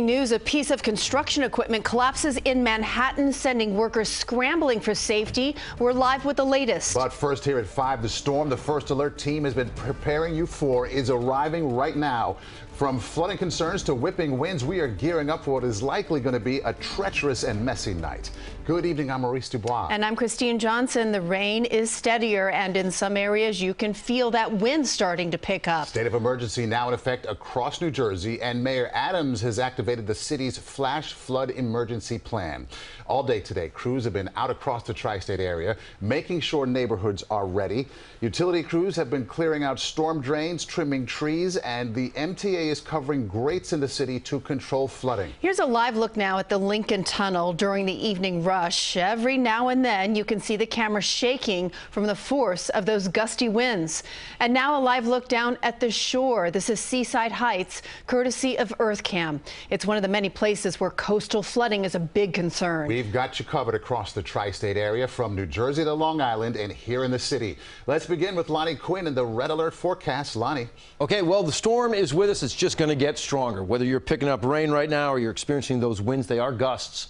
News, a piece of construction equipment collapses in Manhattan, sending workers scrambling for safety. We're live with the latest. But first, here at 5, the storm the First Alert team has been preparing you for is arriving right now. From flooding concerns to whipping winds, we are gearing up for what is likely going to be a treacherous and messy night. Good evening, I'm Maurice Dubois. And I'm Christine Johnson. The rain is steadier, and in some areas you can feel that wind starting to pick up. State of emergency now in effect across New Jersey, and Mayor Adams has activated the city's flash flood emergency plan. All day today, crews have been out across the tri-state area, making sure neighborhoods are ready. Utility crews have been clearing out storm drains, trimming trees, and the MTA is covering grates in the city to control flooding. Here's a live look now at the Lincoln Tunnel during the evening rush. Every now and then you can see the camera shaking from the force of those gusty winds. And now a live look down at the shore. This is Seaside Heights, courtesy of EarthCam. It's one of the many places where coastal flooding is a big concern. We've got you covered across the tri-state area, from New Jersey to Long Island and here in the city. Let's begin with Lonnie Quinn and the red alert forecast. Lonnie. Okay, well, the storm is with us. It's just going to get stronger. Whether you're picking up rain right now or you're experiencing those winds, they are gusts.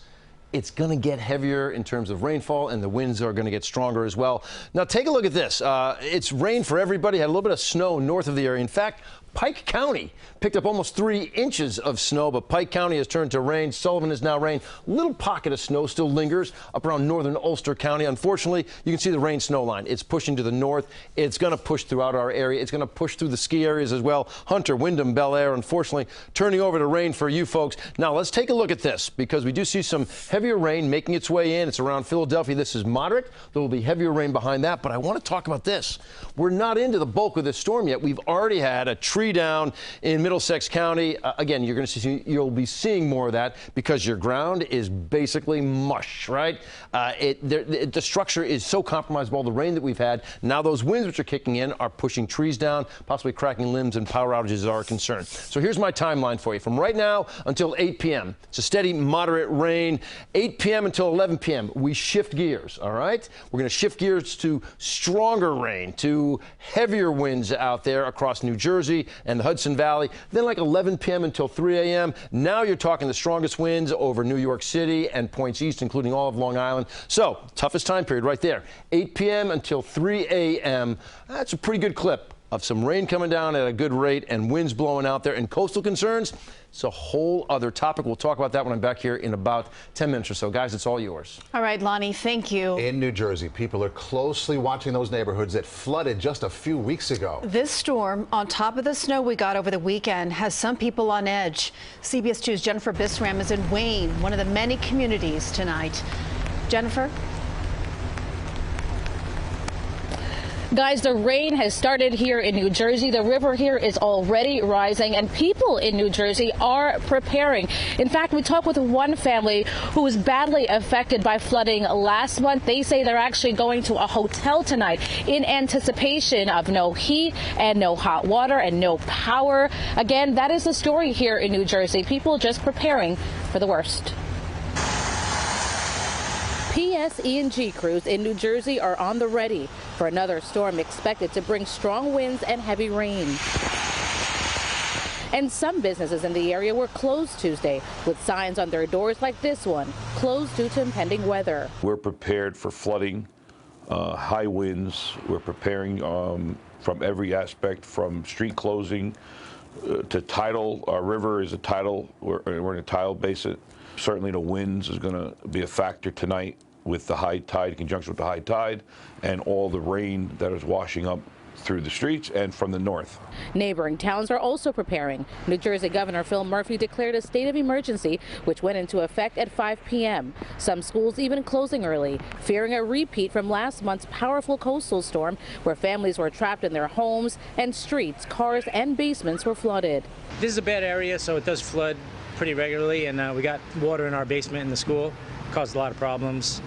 It's going to get heavier in terms of rainfall, and the winds are going to get stronger as well. Now, take a look at this. It's rain for everybody. Had a little bit of snow north of the area. In fact, Pike County picked up almost 3 inches of snow, but Pike County has turned to rain. Sullivan is now rain. Little pocket of snow still lingers up around northern Ulster County. Unfortunately, you can see the rain snow line. It's pushing to the north. It's going to push throughout our area. It's going to push through the ski areas as well. Hunter, Wyndham, Bel Air, unfortunately, turning over to rain for you folks. Now, let's take a look at this, because we do see some heavier rain making its way in. It's around Philadelphia. This is moderate. There will be heavier rain behind that, but I want to talk about this. We're not into the bulk of this storm yet. We've already had a tree down in Middlesex County. Again, you'll be seeing more of that because your ground is basically mush, right? The structure is so compromised by all the rain that we've had. Now those winds which are kicking in are pushing trees down, possibly cracking limbs, and power outages are a concern. So here's my timeline for you. From right now until 8 p.m., it's a steady, moderate rain. 8 p.m. until 11 p.m., we shift gears, all right? We're going to shift gears to stronger rain, to heavier winds out there across New Jersey and the Hudson Valley. Then like 11 p.m. until 3 a.m. Now you're talking the strongest winds over New York City and points east, including all of Long Island. So toughest time period right there, 8 p.m. until 3 a.m. That's a pretty good clip of some rain coming down at a good rate and winds blowing out there. And coastal concerns, it's a whole other topic. We'll talk about that when I'm back here in about 10 minutes or so. Guys, it's all yours. All right, Lonnie, thank you. In New Jersey, people are closely watching those neighborhoods that flooded just a few weeks ago. This storm, on top of the snow we got over the weekend, has some people on edge. CBS 2's Jennifer Bisram is in Wayne, one of the many communities tonight. Jennifer? Guys, the rain has started here in New Jersey. The river here is already rising, and people in New Jersey are preparing. In fact, we talked with one family who was badly affected by flooding last month. They say they're actually going to a hotel tonight in anticipation of no heat and no hot water and no power. Again, that is the story here in New Jersey. People just preparing for the worst. PSE&G crews in New Jersey are on the ready for another storm expected to bring strong winds and heavy rain. And some businesses in the area were closed Tuesday with signs on their doors like this one, closed due to impending weather. We're prepared for flooding, high winds. We're preparing from every aspect, from street closing to tidal. Our river is a tidal. We're in a tidal basin. Certainly the winds is going to be a factor tonight with the high tide, in conjunction with the high tide, and all the rain that is washing up through the streets and from the north. Neighboring towns are also preparing. New Jersey Governor Phil Murphy declared a state of emergency, which went into effect at 5 p.m. Some schools even closing early, fearing a repeat from last month's powerful coastal storm, where families were trapped in their homes and streets, cars, and basements were flooded. This is a bad area, so it does flood pretty regularly, and we got water in our basement in the school. Caused a lot of problems.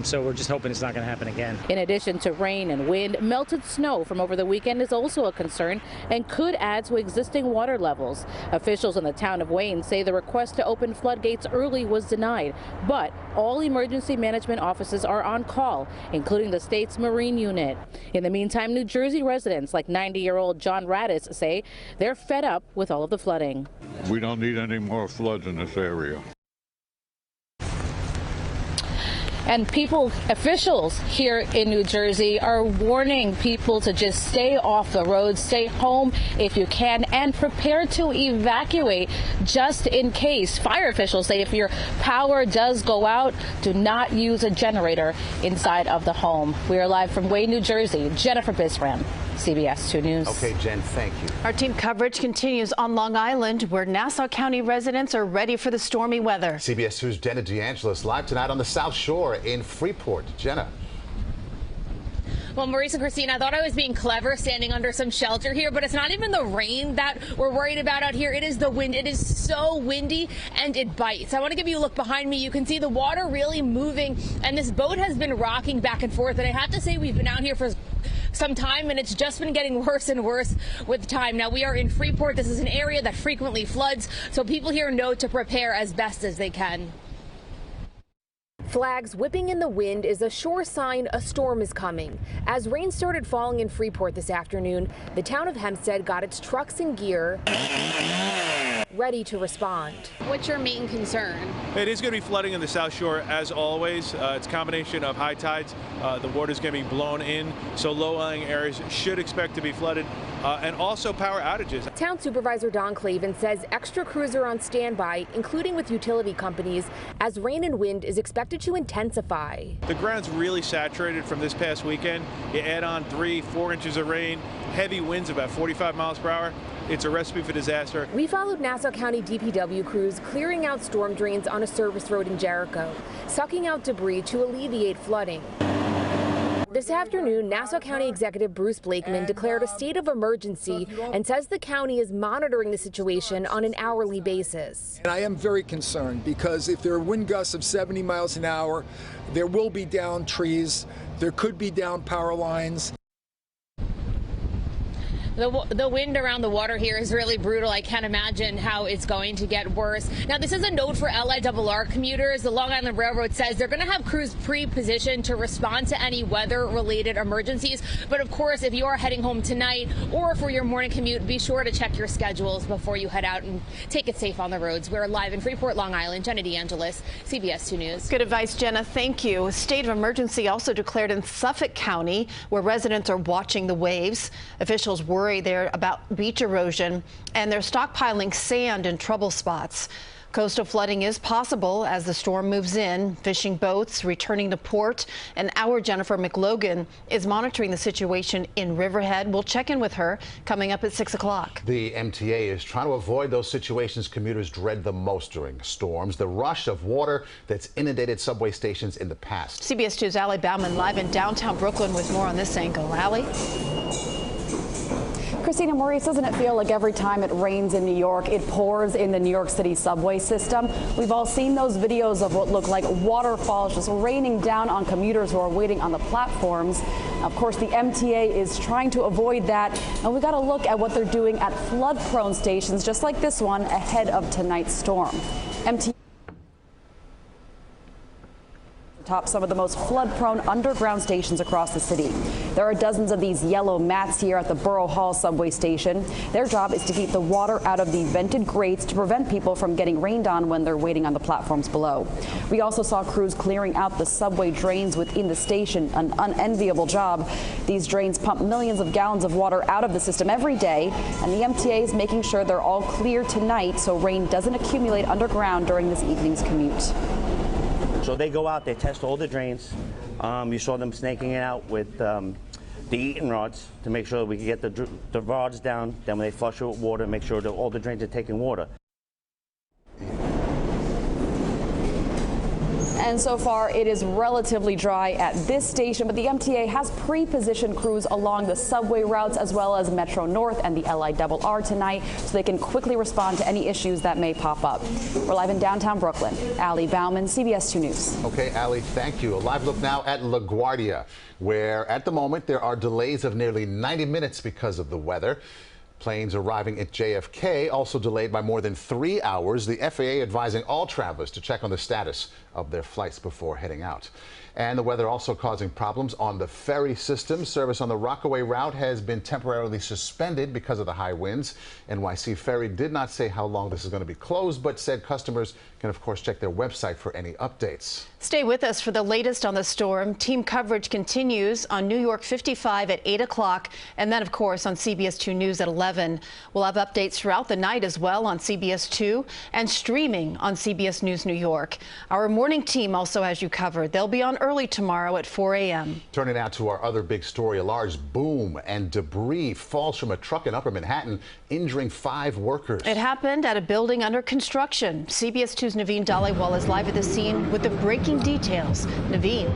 So we're just hoping it's not going to happen again. In addition to rain and wind, melted snow from over the weekend is also a concern and could add to existing water levels. Officials in the town of Wayne say the request to open floodgates early was denied, but all emergency management offices are on call, including the state's Marine unit. In the meantime, New Jersey residents like 90-year-old John Radis say they're fed up with all of the flooding. We don't need any more floods in this area. And officials here in New Jersey are warning people to just stay off the roads, stay home if you can, and prepare to evacuate just in case. Fire officials say if your power does go out, do not use a generator inside of the home. We are live from Wayne, New Jersey. Jennifer Bisram, CBS 2 News. Okay, Jen, thank you. Our team coverage continues on Long Island, where Nassau County residents are ready for the stormy weather. CBS 2's Jenna DeAngelis live tonight on the South Shore in Freeport. Jenna. Well, Maurice and Christine, I thought I was being clever standing under some shelter here, but it's not even the rain that we're worried about out here. It is the wind. It is so windy and it bites. I want to give you a look behind me. You can see the water really moving, and this boat has been rocking back and forth. And I have to say, we've been out here for some time, and it's just been getting worse and worse with time. Now, we are in Freeport. This is an area that frequently floods, so people here know to prepare as best as they can. Flags whipping in the wind is a sure sign a storm is coming. As rain started falling in Freeport this afternoon, the town of Hempstead got its trucks and gear ready to respond. What's your main concern? It is going to be flooding in the South Shore as always. It's a combination of high tides. The water's going to be blown in, so low-lying areas should expect to be flooded, and also power outages. Town Supervisor Don Clavin says extra crews are on standby, including with utility companies, as rain and wind is expected to intensify. The ground's really saturated from this past weekend. You add on 3-4 inches of rain, heavy winds about 45 miles per hour. It's a recipe for disaster. We followed Nassau County DPW crews clearing out storm drains on a service road in Jericho, sucking out debris to alleviate flooding. This afternoon, Nassau County Executive Bruce Blakeman declared a state of emergency and says the county is monitoring the situation on an hourly basis. And I am very concerned because if there are wind gusts of 70 miles an hour, there will be downed trees, there could be down power lines. The wind around the water here is really brutal. I can't imagine how it's going to get worse. Now, this is a note for LIRR commuters. The Long Island Railroad says they're going to have crews pre-positioned to respond to any weather-related emergencies. But, of course, if you are heading home tonight or for your morning commute, be sure to check your schedules before you head out and take it safe on the roads. We're live in Freeport, Long Island. Jenna DeAngelis, CBS 2 News. Good advice, Jenna. Thank you. A state of emergency also declared in Suffolk County, where residents are watching the waves. Officials worry there about beach erosion, and they're stockpiling sand in trouble spots. Coastal flooding is possible as the storm moves in. Fishing boats returning to port, and our Jennifer McLogan is monitoring the situation in Riverhead. We'll check in with her coming up at 6 o'clock. The MTA is trying to avoid those situations commuters dread the most during storms, the rush of water that's inundated subway stations in the past. CBS 2's Allie Bauman live in downtown Brooklyn with more on this angle. Allie? Christina, Maurice, doesn't it feel like every time it rains in New York, it pours in the New York City subway system? We've all seen those videos of what look like waterfalls just raining down on commuters who are waiting on the platforms. Of course, the MTA is trying to avoid that, and we got to look at what they're doing at flood-prone stations, just like this one, ahead of tonight's storm. MTA top some of the most flood-prone underground stations across the city. There are dozens of these yellow mats here at the Borough Hall subway station. Their job is to keep the water out of the vented grates to prevent people from getting rained on when they're waiting on the platforms below. We also saw crews clearing out the subway drains within the station, an unenviable job. These drains pump millions of gallons of water out of the system every day, and the MTA is making sure they're all clear tonight so rain doesn't accumulate underground during this evening's commute. So they go out, they test all the drains. You saw them snaking it out with the eating rods to make sure that we can get the rods down. Then when they flush it with water, make sure that all the drains are taking water. And so far, it is relatively dry at this station, but the MTA has pre-positioned crews along the subway routes as well as Metro North and the LIRR tonight so they can quickly respond to any issues that may pop up. We're live in downtown Brooklyn. Allie Bauman, CBS 2 News. Okay, Allie, thank you. A live look now at LaGuardia, where at the moment there are delays of nearly 90 minutes because of the weather. Planes arriving at JFK also delayed by more than 3 hours. The FAA advising all travelers to check on the status of their flights before heading out. And the weather also causing problems on the ferry system. Service on the Rockaway route has been temporarily suspended because of the high winds. NYC Ferry did not say how long this is going to be closed, but said customers can, of course, check their website for any updates. Stay with us for the latest on the storm. Team coverage continues on New York 55 at 8 o'clock, and then, of course, on CBS 2 News at 11. We'll have updates throughout the night as well on CBS 2 and streaming on CBS News New York. Our morning team also has you covered. They'll be on early tomorrow at 4 a.m. Turning now to our other big story. A large boom and debris falls from a truck in Upper Manhattan, injuring 5 workers. It happened at a building under construction. CBS 2's Naveen Dhaliwal is live at the scene with the breaking details. Naveen.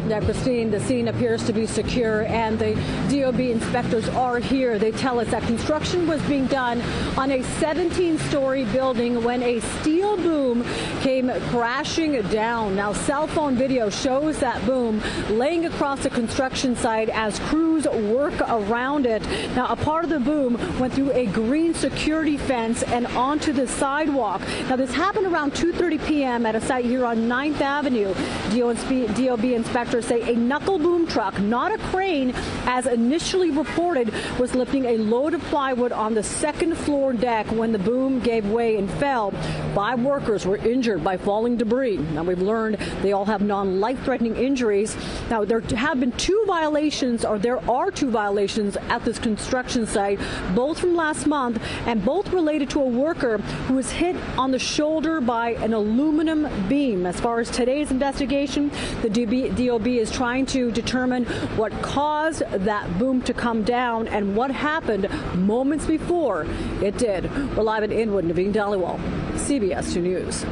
Now, Christine, the scene appears to be secure and the DOB inspectors are here. They tell us that construction was being done on a 17-story building when a steel boom came crashing down. Now, cell phone video shows that boom laying across the construction site as crews work around it. Now, a part of the boom went through a green security fence and onto the sidewalk. Now, this happened around 2:30 p.m. at a site here on 9th Avenue. DOB inspectors say a knuckle boom truck, not a crane, as initially reported, was lifting a load of plywood on the second floor deck when the boom gave way and fell. 5 workers were injured by falling debris. Now, we've learned they all have non-life-threatening injuries. Now, there have been 2 violations, or there are 2 violations at this construction site, both from last month and both related to a worker who was hit on the shoulder by an aluminum beam. As far as today's investigation, the DOB is trying to determine what caused that boom to come down and what happened moments before it did. We're live in Inwood. Naveen Dhaliwal, CBS 2 News.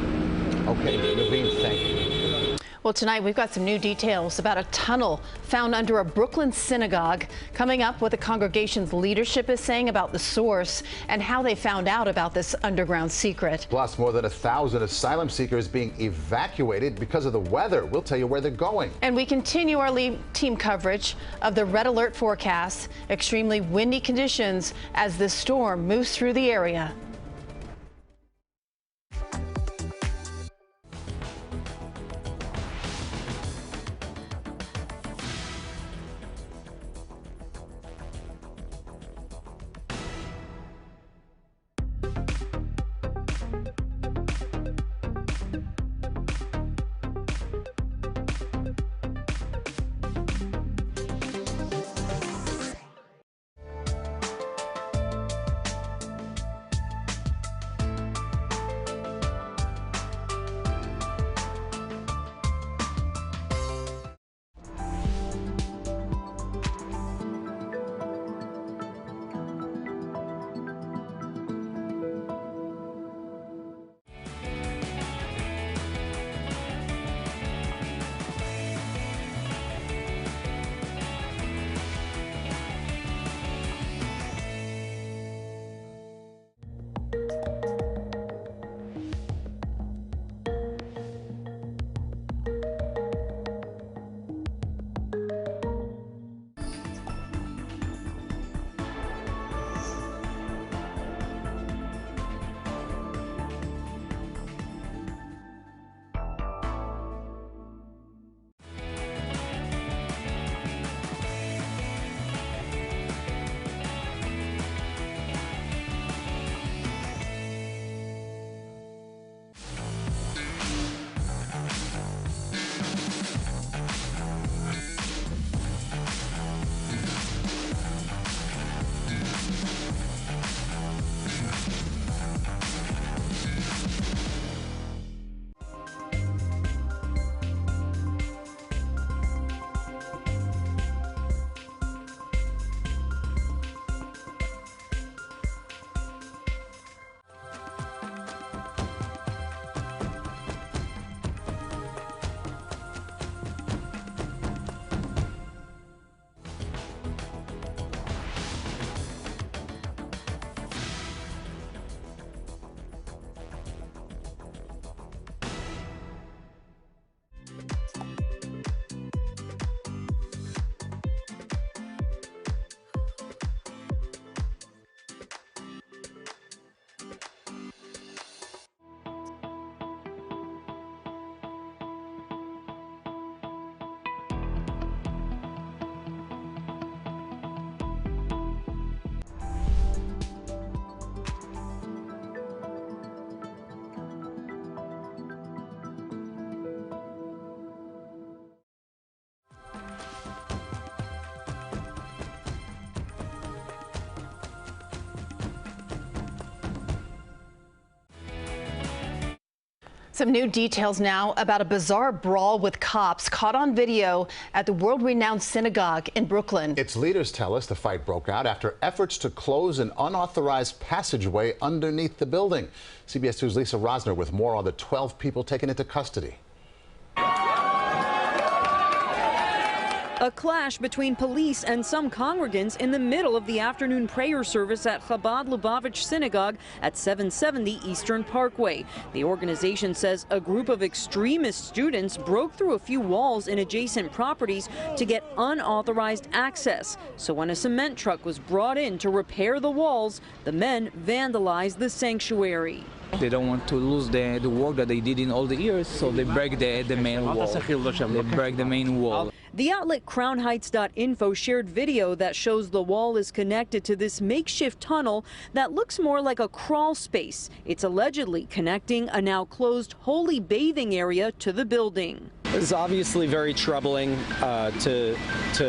Okay, Naveen, thank you. Well, tonight we've got some new details about a tunnel found under a Brooklyn synagogue. Coming up, what the congregation's leadership is saying about the source and how they found out about this underground secret. Plus, more than 1,000 asylum seekers being evacuated because of the weather. We'll tell you where they're going. And we continue our team coverage of the red alert forecast. Extremely windy conditions as this storm moves through the area. Some new details now about a bizarre brawl with cops caught on video at the world-renowned synagogue in Brooklyn. Its leaders tell us the fight broke out after efforts to close an unauthorized passageway underneath the building. CBS 2's Lisa Rosner with more on the 12 people taken into custody. A clash between police and some congregants in the middle of the afternoon prayer service at Chabad Lubavitch Synagogue at 770 Eastern Parkway. The organization says a group of extremist students broke through a few walls in adjacent properties to get unauthorized access. So when a cement truck was brought in to repair the walls, the men vandalized the sanctuary. They don't want to lose the work that they did in all the years, so they break the main wall. They break the main wall. The outlet crownheights.info shared video that shows the wall is connected to this makeshift tunnel that looks more like a crawl space. It's allegedly connecting a now closed holy bathing area to the building. This is obviously very troubling to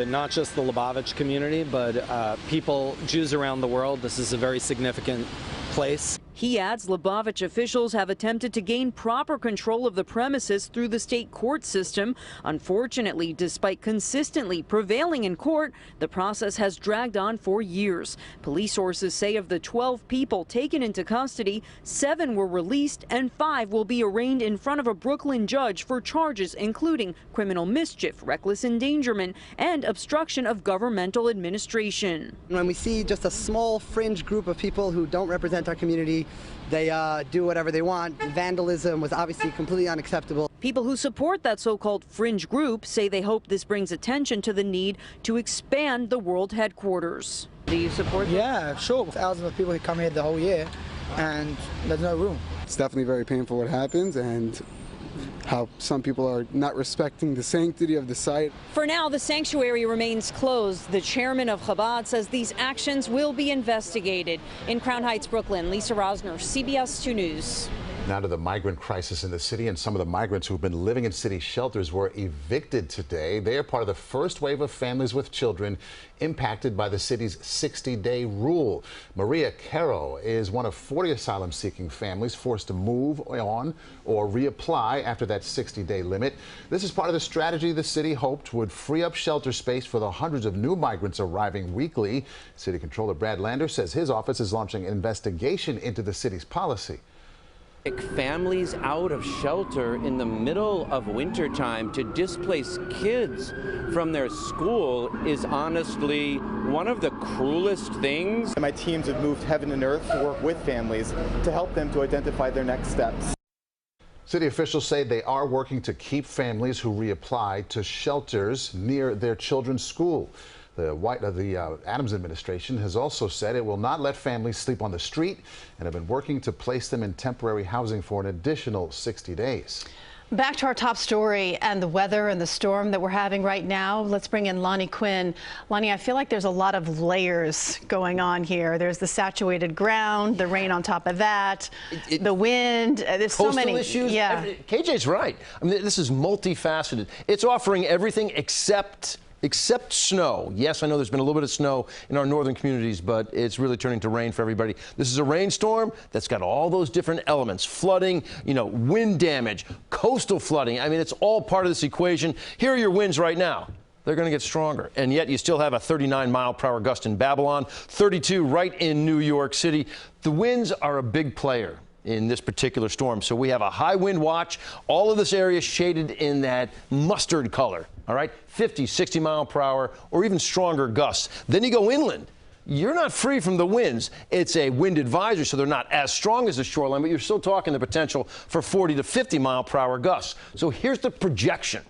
not just the Lubavitch community, but people, Jews around the world. This is a very significant place. He adds Lubavitch officials have attempted to gain proper control of the premises through the state court system. Unfortunately, despite consistently prevailing in court, the process has dragged on for years. Police sources say of the 12 people taken into custody, 7 were released and 5 will be arraigned in front of a Brooklyn judge for charges including criminal mischief, reckless endangerment, and obstruction of governmental administration. When we see just a small fringe group of people who don't represent our community, they do whatever they want. Vandalism was obviously completely unacceptable. People who support that so-called fringe group say they hope this brings attention to the need to expand the world headquarters. Do you support that? Yeah, sure. Thousands of people who come here the whole year, and there's no room. It's definitely very painful what happens, and how some people are not respecting the sanctity of the site. For now, the sanctuary remains closed. The chairman of Chabad says these actions will be investigated. In Crown Heights, Brooklyn, Lisa Rosner, CBS 2 News. Now to the migrant crisis in the city, and some of the migrants who've been living in city shelters were evicted today. They are part of the first wave of families with children impacted by the city's 60-day rule. Maria Caro is one of 40 asylum-seeking families forced to move on or reapply after that 60-day limit. This is part of the strategy the city hoped would free up shelter space for the hundreds of new migrants arriving weekly. City Controller Brad Lander says his office is launching an investigation into the city's policy. Families out of shelter in the middle of wintertime to displace kids from their school is honestly one of the cruelest things. My teams have moved heaven and earth to work with families to help them to identify their next steps. City officials say they are working to keep families who reapply to shelters near their children's school. The Adams administration has also said it will not let families sleep on the street and have been working to place them in temporary housing for an additional 60 days. Back to our top story and the weather and the storm that we're having right now. Let's bring in Lonnie Quinn. Lonnie, I feel like there's a lot of layers going on here. There's the saturated ground, the rain on top of that, the wind. There's so many issues. Yeah. KJ's right. I mean, this is multifaceted. It's offering everything except snow. Yes, I know there's been a little bit of snow in our northern communities, but it's really turning to rain for everybody. This is a rainstorm that's got all those different elements: flooding, wind damage, coastal flooding. I mean, it's all part of this equation. Here are your winds right now. They're going to get stronger, and yet you still have a 39-mile-per-hour gust in Babylon, 32 right in New York City. The winds are a big player in this particular storm. So we have a high wind watch. All of this area shaded in that mustard color. All right, 50, 60 mile per hour or even stronger gusts. Then you go inland. You're not free from the winds. It's a wind advisory, so they're not as strong as the shoreline, but you're still talking the potential for 40 to 50 mile per hour gusts. So here's the projection.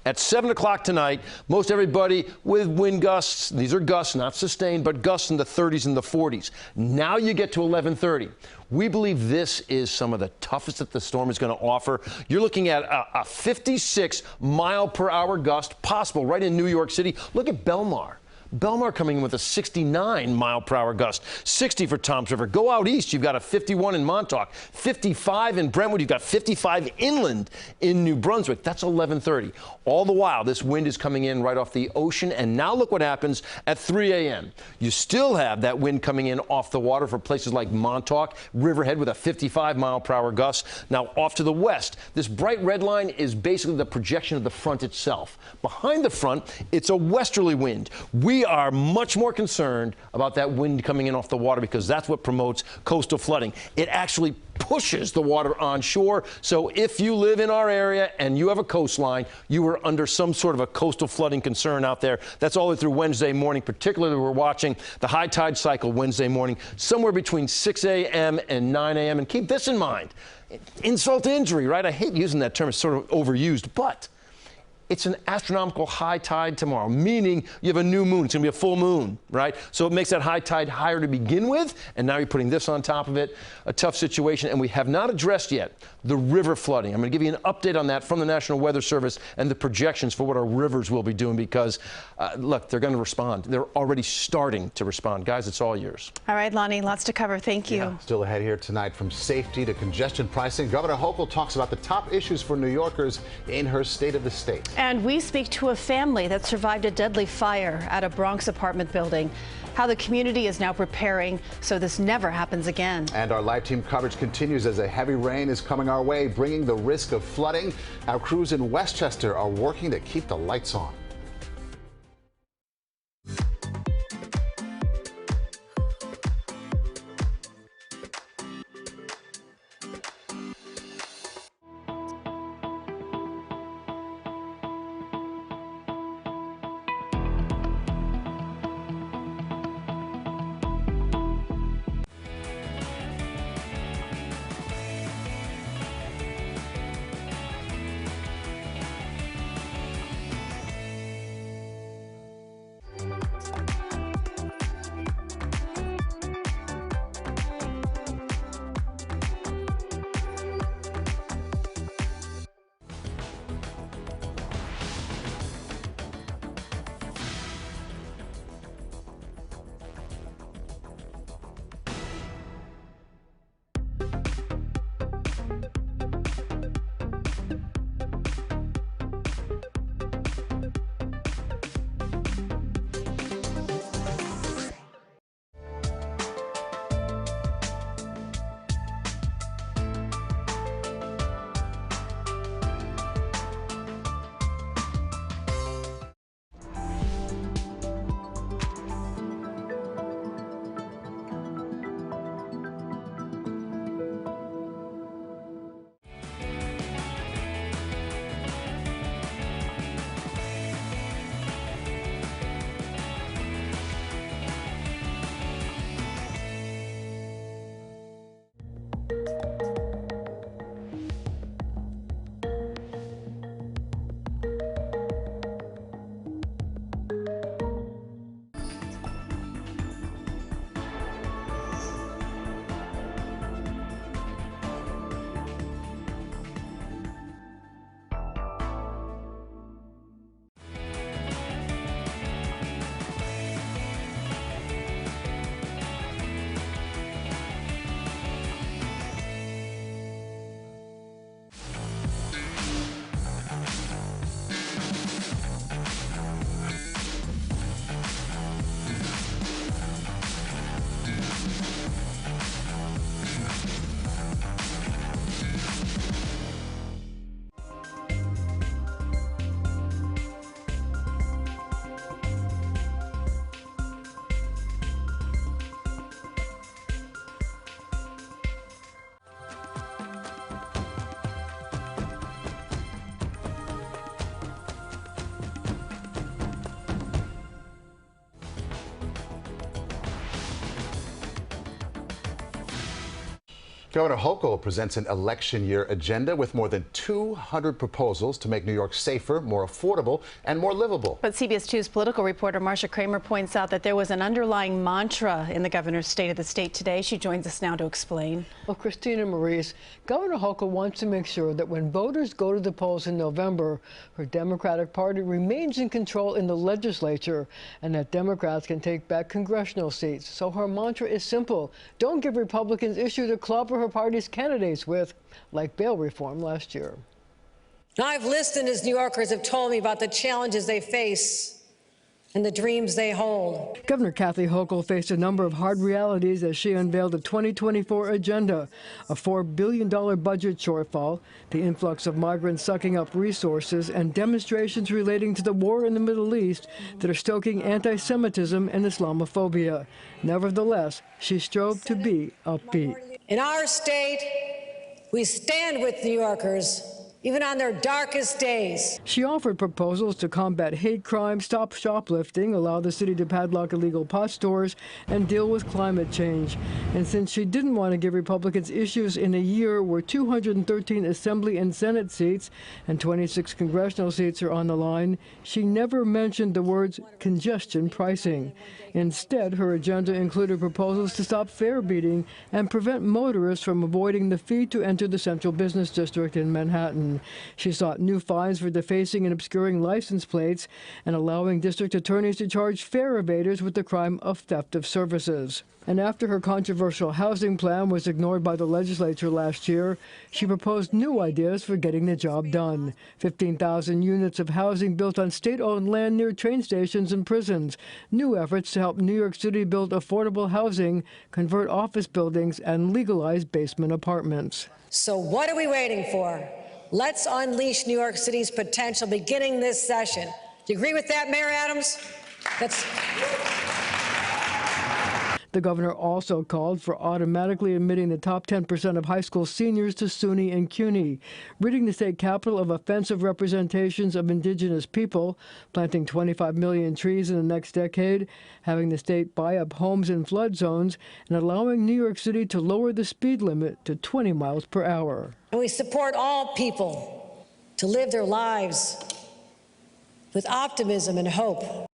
At 7 o'clock tonight, most everybody with wind gusts, these are gusts, not sustained, but gusts in the 30s and the 40s. Now you get to 11:30. We believe this is some of the toughest that the storm is going to offer. You're looking at a 56 mile per hour gust possible right in New York City. Look at Belmar. Belmar coming in with a 69-mile-per-hour gust, 60 for Toms River. Go out east, you've got a 51 in Montauk, 55 in Brentwood, you've got 55 inland in New Brunswick. That's 11:30. All the while, this wind is coming in right off the ocean, and now look what happens at 3 a.m. You still have that wind coming in off the water for places like Montauk, Riverhead with a 55-mile-per-hour gust. Now off to the west, this bright red line is basically the projection of the front itself. Behind the front, it's a westerly wind. We are much more concerned about that wind coming in off the water because that's what promotes coastal flooding. It actually pushes the water onshore. So if you live in our area and you have a coastline, you are under some sort of a coastal flooding concern out there. That's all the way through Wednesday morning. Particularly, we're watching the high tide cycle Wednesday morning, somewhere between 6 a.m. and 9 a.m. And keep this in mind. Insult to injury, right? I hate using that term. It's sort of overused, but it's an astronomical high tide tomorrow, meaning you have a new moon. It's going to be a full moon, right? So it makes that high tide higher to begin with, and now you're putting this on top of it. A tough situation, and we have not addressed yet the river flooding. I'm going to give you an update on that from the National Weather Service and the projections for what our rivers will be doing because, look, they're going to respond. They're already starting to respond. Guys, it's all yours. All right, Lonnie, lots to cover. Thank you. Yeah, still ahead here tonight, from safety to congestion pricing. Governor Hochul talks about the top issues for New Yorkers in her State of the State. And we speak to a family that survived a deadly fire at a Bronx apartment building. How the community is now preparing so this never happens again. And our live team coverage continues as a heavy rain is coming our way, bringing the risk of flooding. Our crews in Westchester are working to keep the lights on. Governor Hochul presents an election year agenda with more than 200 proposals to make New York safer, more affordable, and more livable. But CBS 2's political reporter Marcia Kramer points out that there was an underlying mantra in the governor's State of the State today. She joins us now to explain. Well, Christina Maurice, Governor Hochul wants to make sure that when voters go to the polls in November, her Democratic Party remains in control in the legislature and that Democrats can take back congressional seats. So her mantra is simple. Don't give Republicans issue to club her party's candidates with, like bail reform last year. Now, I've listened as New Yorkers have told me about the challenges they face and the dreams they hold. Governor Kathy Hochul faced a number of hard realities as she unveiled the 2024 agenda, a $4 billion budget shortfall, the influx of migrants sucking up resources, and demonstrations relating to the war in the Middle East that are stoking anti-Semitism and Islamophobia. Nevertheless, she strove to be upbeat. In our state, we stand with New Yorkers, even on their darkest days. She offered proposals to combat hate crime, stop shoplifting, allow the city to padlock illegal pot stores, and deal with climate change. And since she didn't want to give Republicans issues in a year where 213 Assembly and Senate seats and 26 congressional seats are on the line, she never mentioned the words congestion pricing. Instead, her agenda included proposals to stop fare beating and prevent motorists from avoiding the fee to enter the Central Business District in Manhattan. She sought new fines for defacing and obscuring license plates and allowing district attorneys to charge fare evaders with the crime of theft of services. And after her controversial housing plan was ignored by the legislature last year, she proposed new ideas for getting the job done. 15,000 units of housing built on state-owned land near train stations and prisons. New efforts to help New York City build affordable housing, convert office buildings, and legalize basement apartments. So what are we waiting for? Let's unleash New York City's potential beginning this session. Do you agree with that, Mayor Adams? The governor also called for automatically admitting the top 10% of high school seniors to SUNY and CUNY, ridding the state capitol of offensive representations of indigenous people, planting 25 million trees in the next decade, having the state buy up homes in flood zones, and allowing New York City to lower the speed limit to 20 miles per hour. And we support all people to live their lives with optimism and hope.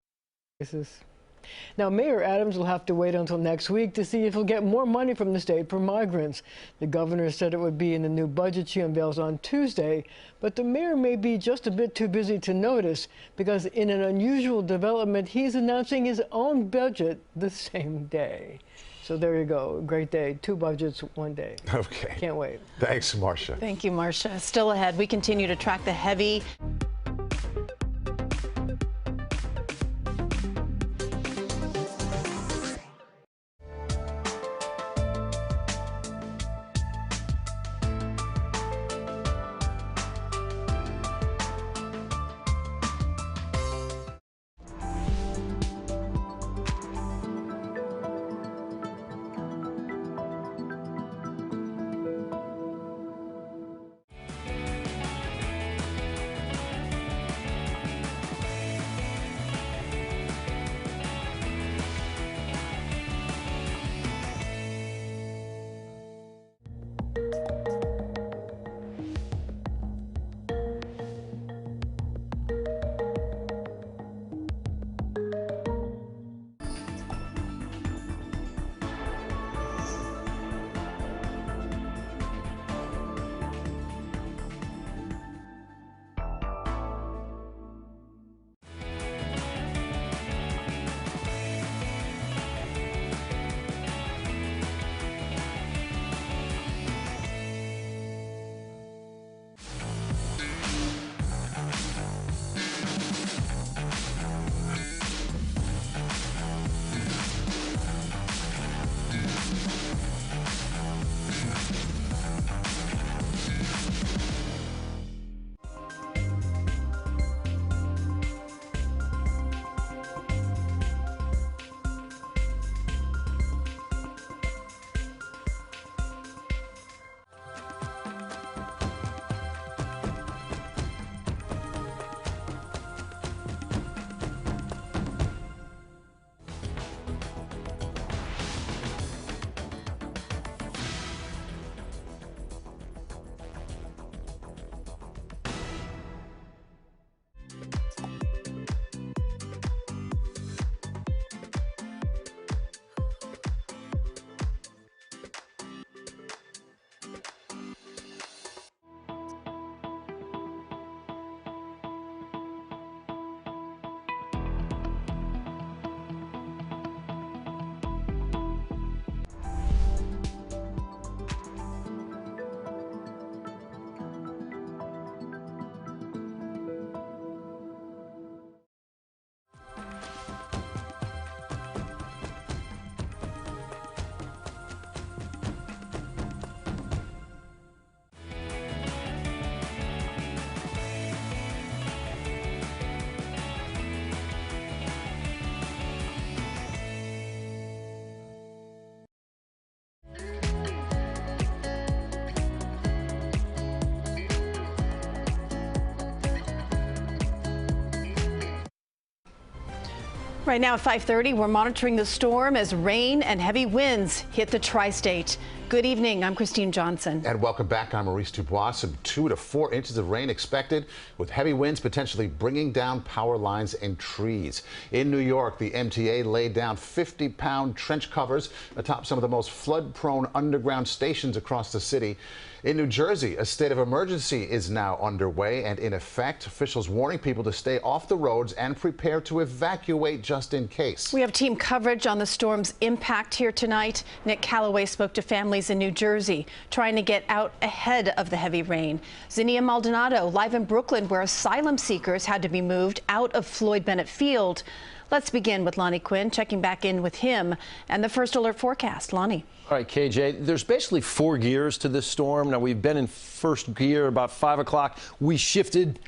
Now, Mayor Adams will have to wait until next week to see if he'll get more money from the state for migrants. The governor said it would be in the new budget she unveils on Tuesday, but the mayor may be just a bit too busy to notice because in an unusual development, he's announcing his own budget the same day. So there you go. Great day. 2 budgets, 1 day. Okay. Can't wait. Thanks, Marcia. Thank you, Marcia. Still ahead, we continue to track the heavy Right now at 5:30, we're monitoring the storm as rain and heavy winds hit the tri-state. Good evening. I'm Christine Johnson. And welcome back. I'm Maurice Dubois. Some 2 to 4 inches of rain expected, with heavy winds potentially bringing down power lines and trees. In New York, the MTA laid down 50-pound trench covers atop some of the most flood-prone underground stations across the city. In New Jersey, a state of emergency is now underway and in effect. Officials warning people to stay off the roads and prepare to evacuate just in case. We have team coverage on the storm's impact here tonight. Nick Calloway spoke to families in New Jersey trying to get out ahead of the heavy rain. Zinnia Maldonado live in Brooklyn, where asylum seekers had to be moved out of Floyd Bennett Field. Let's begin with Lonnie Quinn, checking back in with him and the first alert forecast. Lonnie. All right, KJ, there's basically 4 gears to this storm. Now, we've been in first gear about 5 o'clock. We shifted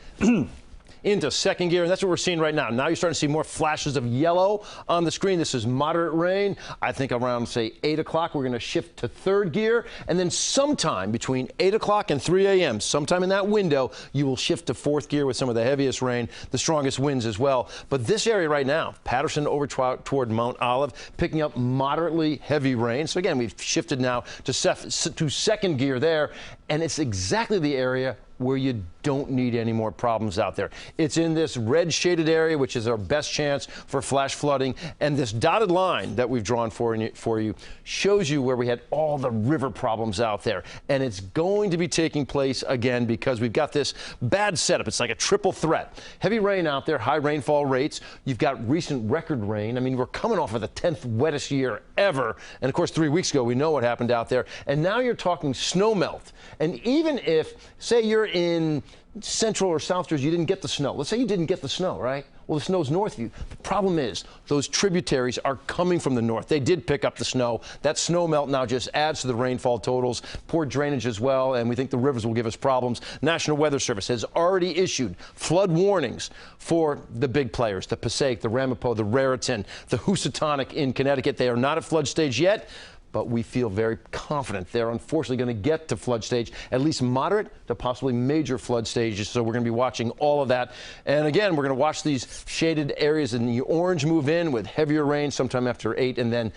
into second gear, and that's what we're seeing right now. Now you're starting to see more flashes of yellow on the screen. This is moderate rain. I think around, say, 8 o'clock, we're going to shift to third gear, and then sometime between 8 o'clock and 3 a.m., sometime in that window, you will shift to fourth gear with some of the heaviest rain, the strongest winds as well. But this area right now, Patterson over toward Mount Olive, picking up moderately heavy rain. So again, we've shifted now to second gear there, and it's exactly the area where you don't need any more problems out there. It's in this red shaded area, which is our best chance for flash flooding. And this dotted line that we've drawn for you shows you where we had all the river problems out there. And it's going to be taking place again because we've got this bad setup. It's like a triple threat. Heavy rain out there, high rainfall rates. You've got recent record rain. I mean, we're coming off of the 10th wettest year ever. And of course, 3 weeks ago, we know what happened out there. And now you're talking snow melt. And even if, say, you're in Central or South Jersey, you didn't get the snow. Let's say you didn't get the snow, right? Well, the snow's north of you. The problem is those tributaries are coming from the north. They did pick up the snow. That snow melt now just adds to the rainfall totals, poor drainage as well, and we think the rivers will give us problems. National Weather Service has already issued flood warnings for the big players, the Passaic, the Ramapo, the Raritan, the Housatonic in Connecticut. They are not at flood stage yet, but we feel very confident they're unfortunately going to get to flood stage, at least moderate to possibly major flood stages. So we're going to be watching all of that. And again, we're going to watch these shaded areas in the orange move in with heavier rain sometime after 8, and then,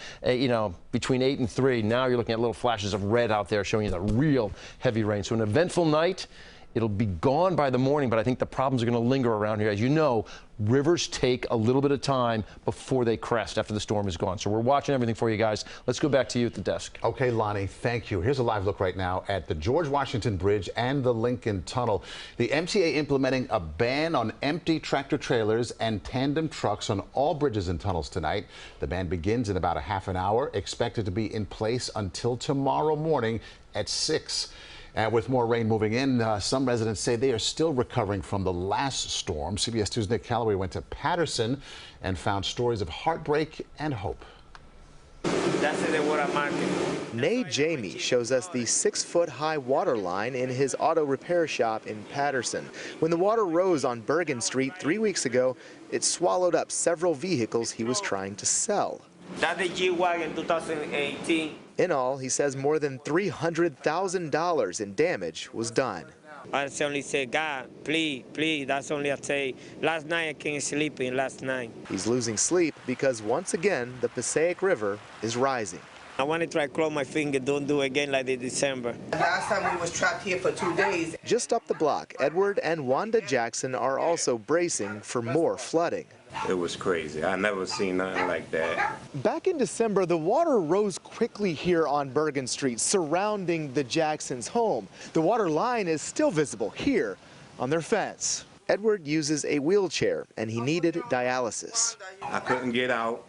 between 8 and 3. Now you're looking at little flashes of red out there showing you the real heavy rain. So an eventful night. It'll be gone by the morning, but I think the problems are going to linger around here. As you know, rivers take a little bit of time before they crest after the storm is gone. So we're watching everything for you guys. Let's go back to you at the desk. Okay, Lonnie, thank you. Here's a live look right now at the George Washington Bridge and the Lincoln Tunnel. The MTA implementing a ban on empty tractor trailers and tandem trucks on all bridges and tunnels tonight. The ban begins in about a half an hour, expected to be in place until tomorrow morning at 6. And with more rain moving in, some residents say they are still recovering from the last storm. CBS 2's Nick Calloway went to Patterson and found stories of heartbreak and hope. Nay Jamie shows us the 6-foot-high water line in his auto repair shop in Patterson. When the water rose on Bergen Street 3 weeks ago, it swallowed up several vehicles he was trying to sell. That's the G-Wagon 2018. In all, he says more than $300,000 in damage was done. I only say, God, please, please, that's only I say. Last night I can't sleep in last night. He's losing sleep because once again, the Passaic River is rising. I want to try to close my finger, don't do it again like the December. Last time we was trapped here for 2 days. Just up the block, Edward and Wanda Jackson are also bracing for more flooding. It was crazy. I never seen nothing like that. Back in December, the water rose quickly here on Bergen Street, surrounding the Jacksons' home. The water line is still visible here on their fence. Edward uses a wheelchair, and he needed dialysis. I couldn't get out,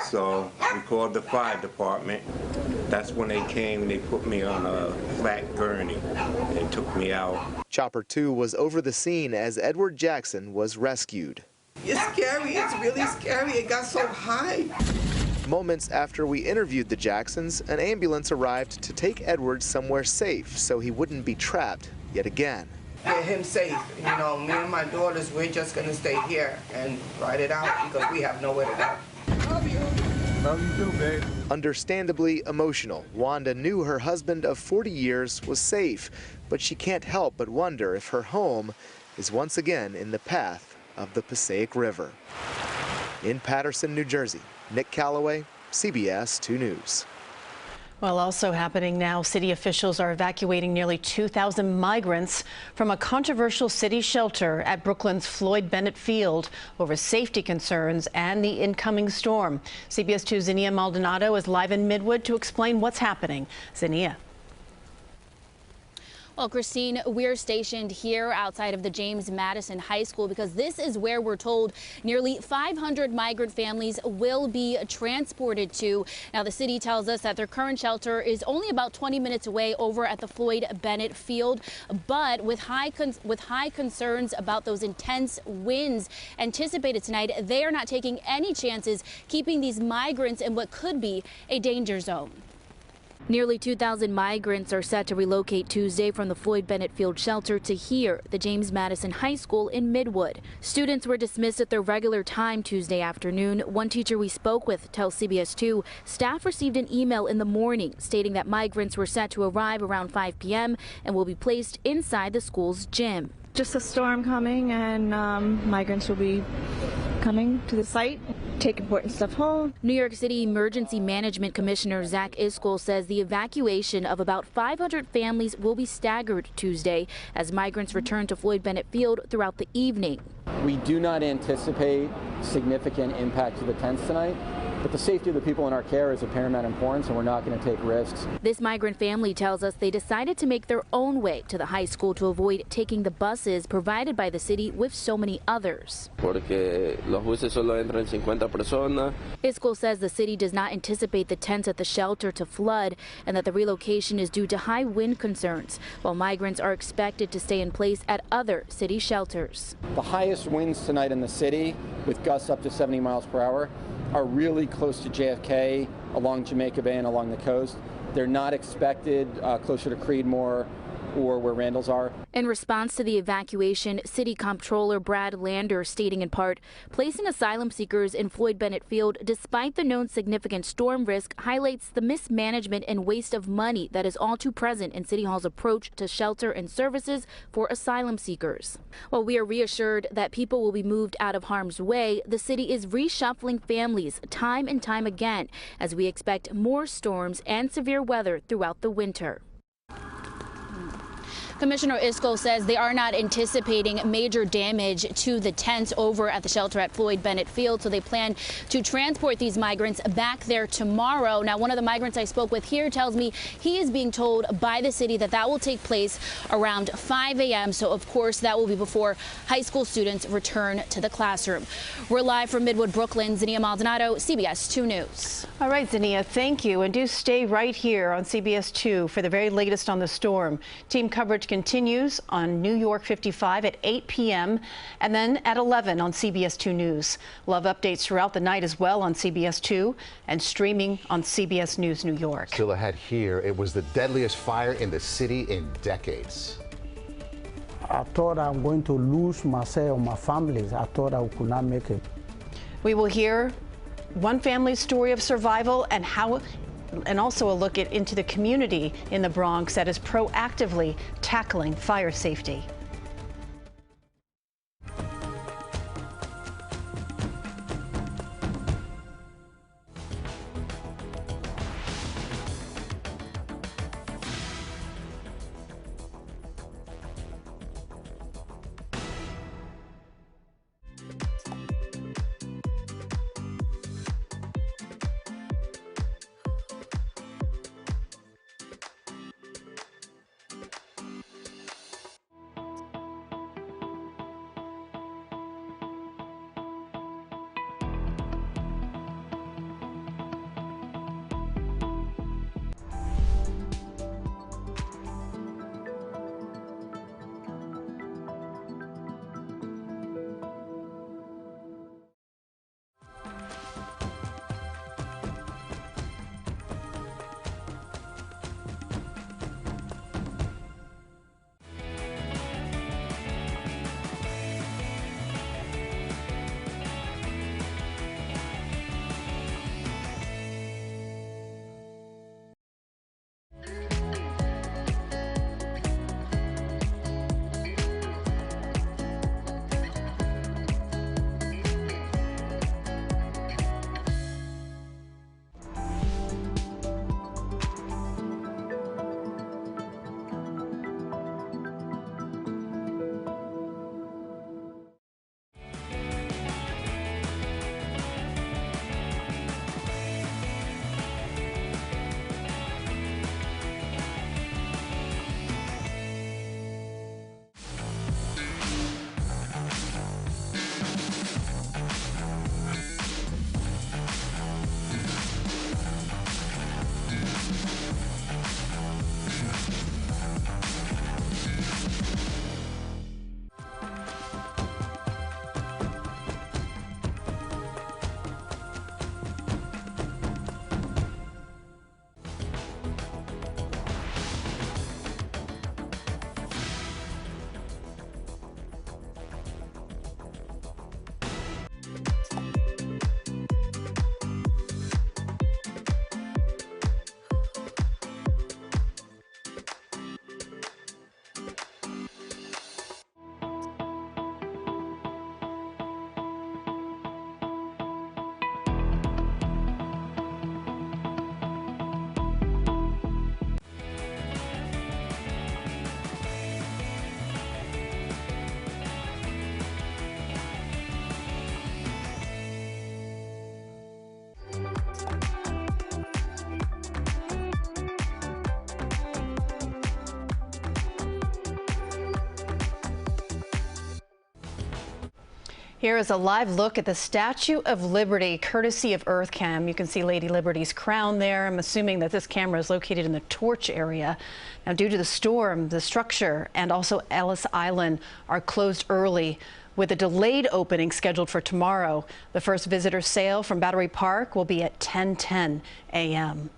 so we called the fire department. That's when they came and they put me on a flat gurney and took me out. Chopper 2 was over the scene as Edward Jackson was rescued. It's scary. It's really scary. It got so high. Moments after we interviewed the Jacksons, an ambulance arrived to take Edward somewhere safe so he wouldn't be trapped yet again. Get him safe. Me and my daughters, we're just going to stay here and ride it out because we have nowhere to go. Love you. Love you too, babe. Understandably emotional, Wanda knew her husband of 40 years was safe, but she can't help but wonder if her home is once again in the path of the Passaic River. In Paterson, New Jersey, Nick Calloway, CBS 2 News. Well, also happening now, city officials are evacuating nearly 2,000 migrants from a controversial city shelter at Brooklyn's Floyd Bennett Field over safety concerns and the incoming storm. CBS 2's Zinnia Maldonado is live in Midwood to explain what's happening. Zinnia. Well, Christine, we're stationed here outside of the James Madison High School because this is where we're told nearly 500 migrant families will be transported to. Now, the city tells us that their current shelter is only about 20 minutes away over at the Floyd Bennett Field, but with high concerns about those intense winds anticipated tonight, they are not taking any chances keeping these migrants in what could be a danger zone. Nearly 2,000 migrants are set to relocate Tuesday from the Floyd Bennett Field shelter to here, the James Madison High School in Midwood. Students were dismissed at their regular time Tuesday afternoon. One teacher we spoke with tells CBS 2 staff received an email in the morning stating that migrants were set to arrive around 5 p.m. and will be placed inside the school's gym. Just a storm coming, and migrants will be coming to the site, take important stuff home. New York City Emergency Management Commissioner Zach Iskol says the evacuation of about 500 families will be staggered Tuesday as migrants return to Floyd Bennett Field throughout the evening. We do not anticipate significant impact to the tents tonight, but the safety of the people in our care is of paramount importance, and we're not going to take risks. This migrant family tells us they decided to make their own way to the high school to avoid taking the buses provided by the city with so many others. Iskol says the city does not anticipate the tents at the shelter to flood and that the relocation is due to high wind concerns, while migrants are expected to stay in place at other city shelters. The highest winds tonight in the city, with gusts up to 70 miles per hour, are really close to JFK, along Jamaica Bay and along the coast. They're not expected closer to Creedmoor or where Randall's are. In response to the evacuation, City Comptroller Brad Lander stating in part, placing asylum seekers in Floyd Bennett Field despite the known significant storm risk highlights the mismanagement and waste of money that is all too present in City Hall's approach to shelter and services for asylum seekers. While we are reassured that people will be moved out of harm's way, the city is reshuffling families time and time again as we expect more storms and severe weather throughout the winter. Commissioner Iskol says they are not anticipating major damage to the tents over at the shelter at Floyd Bennett Field, so they plan to transport these migrants back there tomorrow. Now, one of the migrants I spoke with here tells me he is being told by the city that that will take place around 5 a.m., so of course that will be before high school students return to the classroom. We're live from Midwood, Brooklyn. Zinnia Maldonado, CBS 2 News. All right, Zinnia, thank you. And do stay right here on CBS 2 for the very latest on the storm. Team coverage continues on New York 55 at 8 p.m. and then at 11 on CBS 2 News. We'll have updates throughout the night as well on CBS 2 and streaming on CBS News New York. Still ahead here, it was the deadliest fire in the city in decades. I thought I'm going to lose myself, my family. I thought I could not make it. We will hear one family's story of survival and also a look into the community in the Bronx that is proactively tackling fire safety. Here is a live look at the Statue of Liberty, courtesy of EarthCam. You can see Lady Liberty's crown there. I'm assuming that this camera is located in the Torch area. Now, due to the storm, the structure and also Ellis Island are closed early, with a delayed opening scheduled for tomorrow. The first visitor sale from Battery Park will be at 10:10 a.m.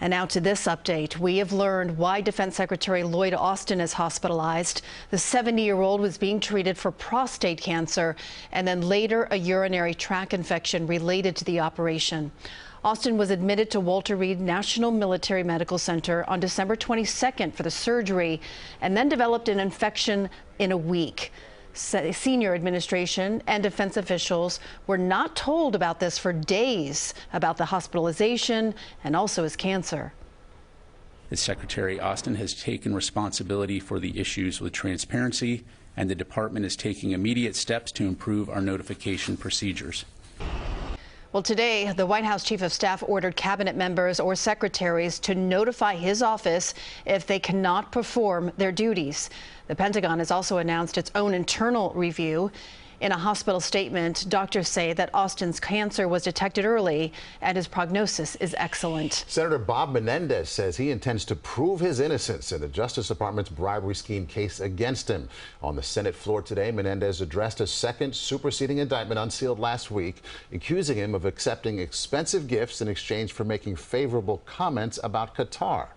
And now to this update. We have learned why Defense Secretary Lloyd Austin is hospitalized. The 70-year-old was being treated for prostate cancer and then later a urinary tract infection related to the operation. Austin was admitted to Walter Reed National Military Medical Center on December 22nd for the surgery and then developed an infection in a week. Senior administration and defense officials were not told about this for days, about the hospitalization and also his cancer. Secretary Austin has taken responsibility for the issues with transparency, and the department is taking immediate steps to improve our notification procedures. Well, today, the White House Chief of Staff ordered cabinet members or secretaries to notify his office if they cannot perform their duties. The Pentagon has also announced its own internal review. In a hospital statement, doctors say that Austin's cancer was detected early and his prognosis is excellent. Senator Bob Menendez says he intends to prove his innocence in the Justice Department's bribery scheme case against him. On the Senate floor today, Menendez addressed a second superseding indictment unsealed last week, accusing him of accepting expensive gifts in exchange for making favorable comments about Qatar.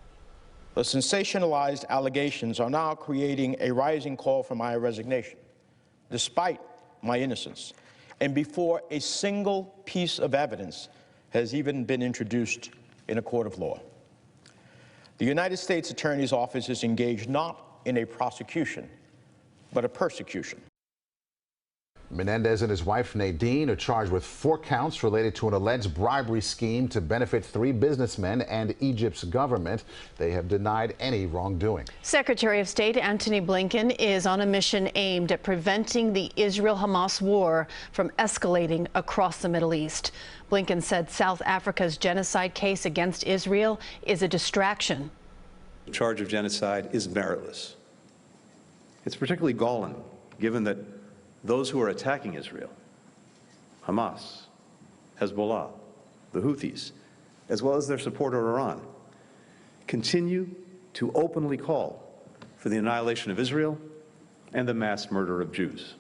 The sensationalized allegations are now creating a rising call for my resignation, despite my innocence, and before a single piece of evidence has even been introduced in a court of law. The United States Attorney's Office is engaged not in a prosecution, but a persecution. Menendez and his wife Nadine are charged with 4 counts related to an alleged bribery scheme to benefit 3 businessmen and Egypt's government. They have denied any wrongdoing. Secretary of State Antony Blinken is on a mission aimed at preventing the Israel-Hamas war from escalating across the Middle East. Blinken said South Africa's genocide case against Israel is a distraction. The charge of genocide is meritless. It's particularly galling, given that those who are attacking Israel, Hamas, Hezbollah, the Houthis, as well as their supporter Iran, continue to openly call for the annihilation of Israel and the mass murder of Jews.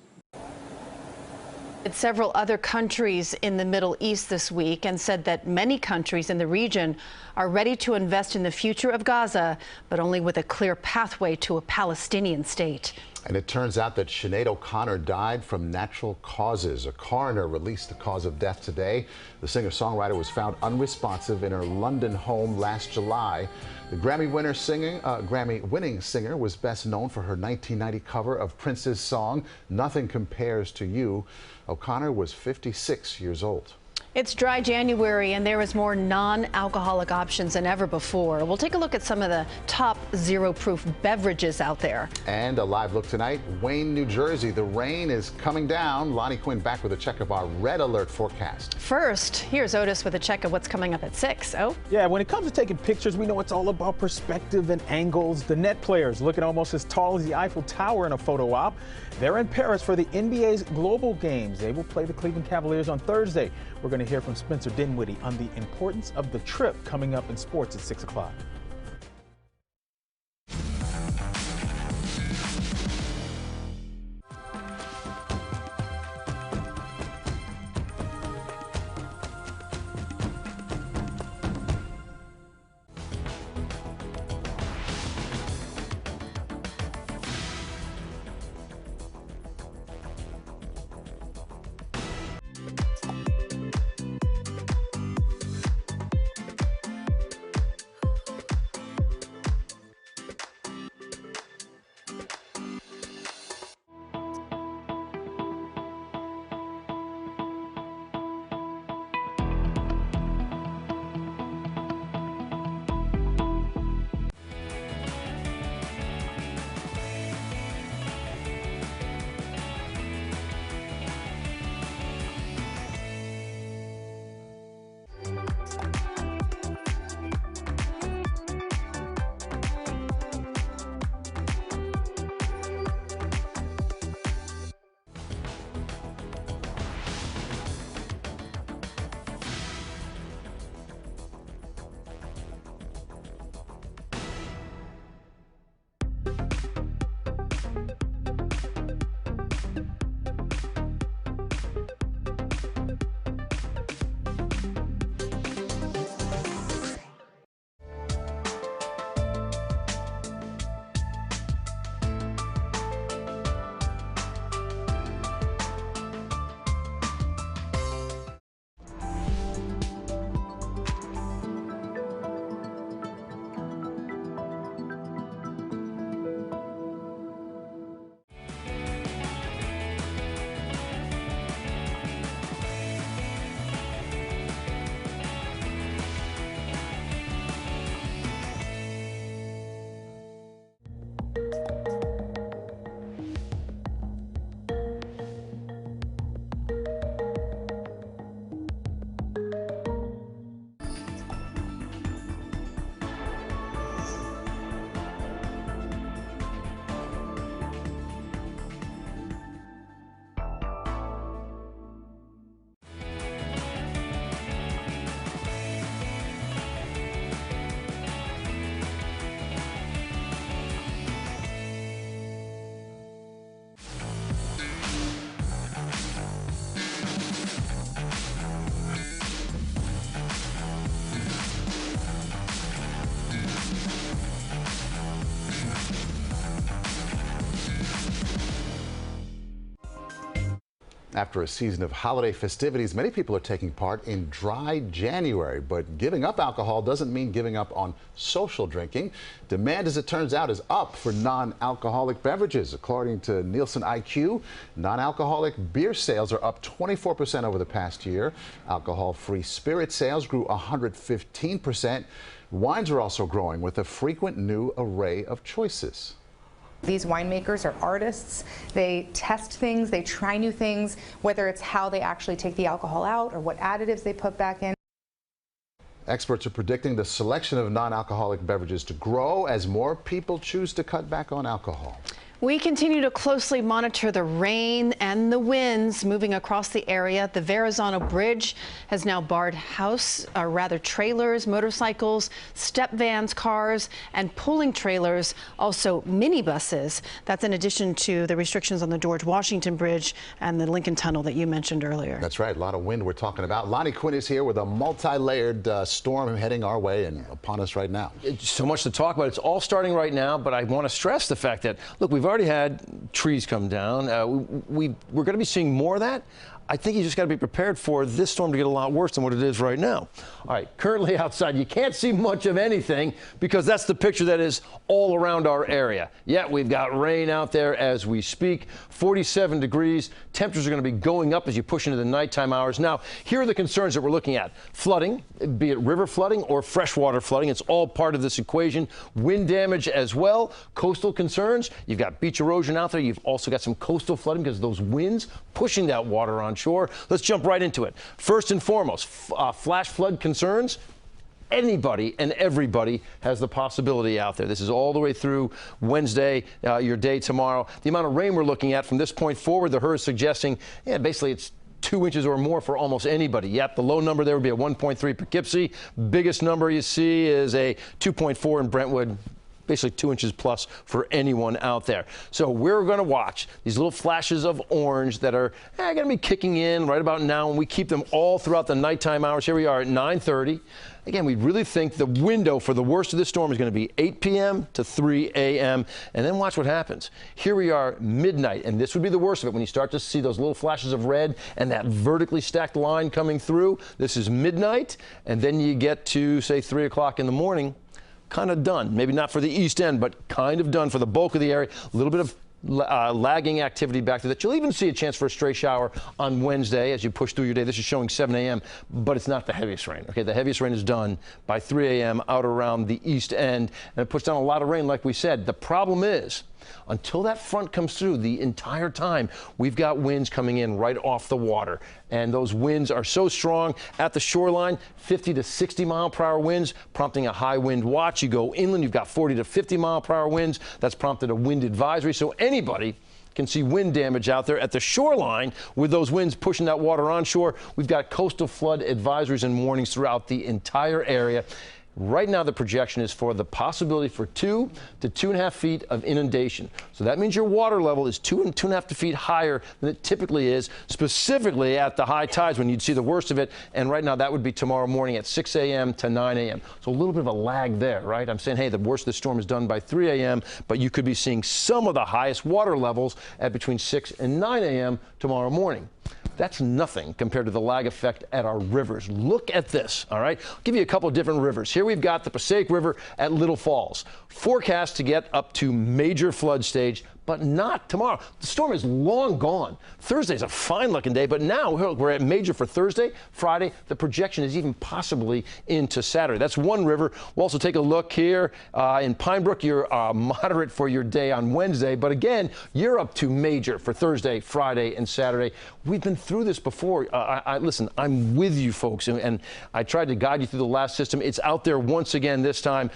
Several other countries in the Middle East this week and said that many countries in the region are ready to invest in the future of Gaza, but only with a clear pathway to a Palestinian state. And it turns out that Sinead O'Connor died from natural causes. A coroner released the cause of death today. The singer-songwriter was found unresponsive in her London home last July. The Grammy-winning singer was best known for her 1990 cover of Prince's song, Nothing Compares to You. O'Connor was 56 years old. It's dry January and there is more non-alcoholic options than ever before. We'll take a look at some of the top zero-proof beverages out there. And a live look tonight, Wayne, New Jersey. The rain is coming down. Lonnie Quinn back with a check of our red alert forecast. First, here's Otis with a check of what's coming up at 6. Oh. Yeah, when it comes to taking pictures, we know it's all about perspective and angles. The net players looking almost as tall as the Eiffel Tower in a photo op. They're in Paris for the NBA's Global Games. They will play the Cleveland Cavaliers on Thursday. We're going to hear from Spencer Dinwiddie on the importance of the trip coming up in sports at 6 o'clock. After a season of holiday festivities, many people are taking part in dry January, but giving up alcohol doesn't mean giving up on social drinking. Demand, as it turns out, is up for non-alcoholic beverages. According to Nielsen IQ, non-alcoholic beer sales are up 24% over the past year. Alcohol-free spirit sales grew 115%. Wines are also growing with a frequent new array of choices. These winemakers are artists. They test things, they try new things, whether it's how they actually take the alcohol out or what additives they put back in. Experts are predicting the selection of non-alcoholic beverages to grow as more people choose to cut back on alcohol. We continue to closely monitor the rain and the winds moving across the area. The Verrazano Bridge has now barred trailers, motorcycles, step vans, cars, and pulling trailers, also minibuses. That's in addition to the restrictions on the George Washington Bridge and the Lincoln Tunnel that you mentioned earlier. That's right. A lot of wind we're talking about. Lonnie Quinn is here with a multi-layered storm heading our way and upon us right now. It's so much to talk about. It's all starting right now, but I want to stress the fact that, look, we've already had trees come down. We're going to be seeing more of that. I think you just got to be prepared for this storm to get a lot worse than what it is right now. All right, currently outside, you can't see much of anything because that's the picture that is all around our area. Yeah, we've got rain out there as we speak, 47 degrees. Temperatures are going to be going up as you push into the nighttime hours. Now, here are the concerns that we're looking at. Flooding, be it river flooding or freshwater flooding, it's all part of this equation. Wind damage as well. Coastal concerns, you've got beach erosion out there. You've also got some coastal flooding because those winds pushing that water on shore. Let's jump right into it. First and foremost, flash flood concerns. Anybody and everybody has the possibility out there. This is all the way through Wednesday, your day tomorrow. The amount of rain we're looking at from this point forward, the HER is suggesting, basically it's 2 inches or more for almost anybody. Yep, the low number there would be a 1.3 Poughkeepsie. Biggest number you see is a 2.4 in Brentwood. Basically 2 inches plus for anyone out there. So we're going to watch these little flashes of orange that are going to be kicking in right about now, and we keep them all throughout the nighttime hours. Here we are at 9:30. Again, we really think the window for the worst of this storm is going to be 8 p.m. to 3 a.m. And then watch what happens. Here we are midnight, and this would be the worst of it when you start to see those little flashes of red and that vertically stacked line coming through. This is midnight, and then you get to, say, 3 o'clock in the morning. Kind of done. Maybe not for the east end, but kind of done for the bulk of the area. A little bit of lagging activity back to that. You'll even see a chance for a stray shower on Wednesday as you push through your day. This is showing 7 a.m., but it's not the heaviest rain. Okay, the heaviest rain is done by 3 a.m. out around the east end, and it puts down a lot of rain, like we said. The problem is, until that front comes through, the entire time we've got winds coming in right off the water, and those winds are so strong at the shoreline, 50 to 60 mile per hour winds, prompting a high wind watch. You go inland, you've got 40 to 50 mile per hour winds. That's prompted a wind advisory. So anybody can see wind damage out there at the shoreline with those winds pushing that water onshore. We've got coastal flood advisories and warnings throughout the entire area. Right now, the projection is for the possibility for 2 to 2.5 feet of inundation. So that means your water level is 2 and 2.5 feet higher than it typically is, specifically at the high tides when you'd see the worst of it. And right now, that would be tomorrow morning at 6 a.m. to 9 a.m. So a little bit of a lag there, right? I'm saying, hey, the worst of the storm is done by 3 a.m., but you could be seeing some of the highest water levels at between 6 and 9 a.m. tomorrow morning. That's nothing compared to the lag effect at our rivers. Look at this, all right? I'll give you a couple of different rivers. Here we've got the Passaic River at Little Falls. Forecast to get up to major flood stage, but not tomorrow. The storm is long gone. Thursday's a fine-looking day, but now we're at major for Thursday, Friday. The projection is even possibly into Saturday. That's one river. We'll also take a look here in Pine Brook. You're moderate for your day on Wednesday, but again, you're up to major for Thursday, Friday, and Saturday. We've been through this before. Listen, I'm with you folks, and I tried to guide you through the last system. It's out there once again this time.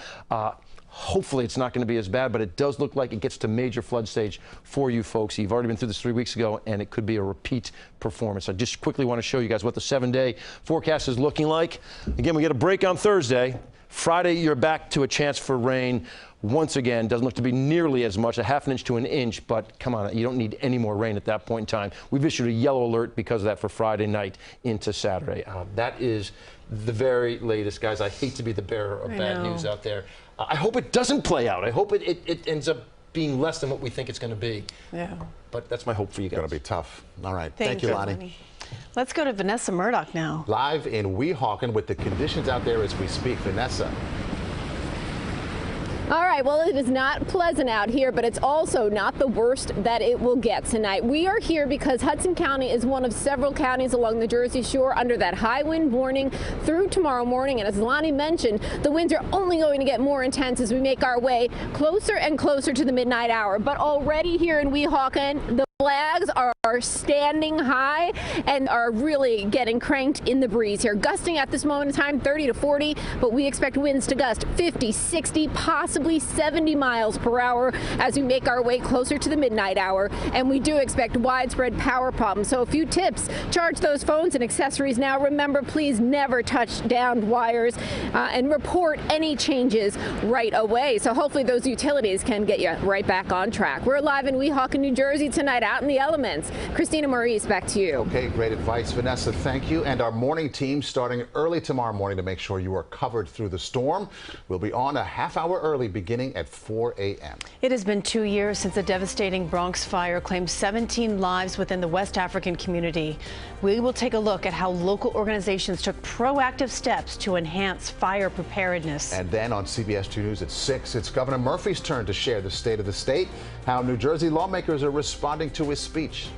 Hopefully it's not going to be as bad, but it does look like it gets to major flood stage for you folks. You've already been through this 3 weeks ago, and it could be a repeat performance. I just quickly want to show you guys what the 7-day forecast is looking like. Again, we get a break on Thursday. Friday, you're back to a chance for rain. Once again, doesn't look to be nearly as much, a ½ inch to an inch, but come on, you don't need any more rain at that point in time. We've issued a yellow alert because of that for Friday night into Saturday. That is the very latest, guys. I hate to be the bearer of bad news out there. I hope it doesn't play out. I hope it ends up being less than what we think it's going to be. Yeah. But that's my hope for you guys. Going to be tough. All right. Thank you, Lonnie. Let's go to Vanessa Murdoch now. Live in Weehawken with the conditions out there as we speak. Vanessa. All right, well, it is not pleasant out here, but it's also not the worst that it will get tonight. We are here because Hudson County is one of several counties along the Jersey Shore under that high wind warning through tomorrow morning. And as Lonnie mentioned, the winds are only going to get more intense as we make our way closer and closer to the midnight hour. But already here in Weehawken, the flags are standing high and are really getting cranked in the breeze here. Gusting at this moment in time 30 to 40, but we expect winds to gust 50, 60, possibly 70 miles per hour as we make our way closer to the midnight hour. And we do expect widespread power problems. So a few tips: charge those phones and accessories now. Remember, please never touch downed wires and report any changes right away. So hopefully those utilities can get you right back on track. We're live in Weehawken, New Jersey tonight, out in the elements. Christina Maurice, back to you. Okay, great advice, Vanessa. Thank you. And our morning team starting early tomorrow morning to make sure you are covered through the storm. We'll be on a half hour early beginning at 4 a.m. It has been 2 years since a devastating Bronx fire claimed 17 lives within the West African community. We will take a look at how local organizations took proactive steps to enhance fire preparedness. And then on CBS 2 News at 6, it's Governor Murphy's turn to share the state of the state, how New Jersey lawmakers are responding to his speech.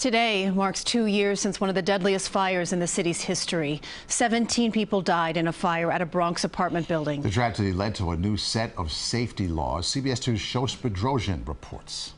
Today marks 2 years since one of the deadliest fires in the city's history. 17 people died in a fire at a Bronx apartment building. The tragedy led to a new set of safety laws. CBS 2's Shos Bedrosian reports.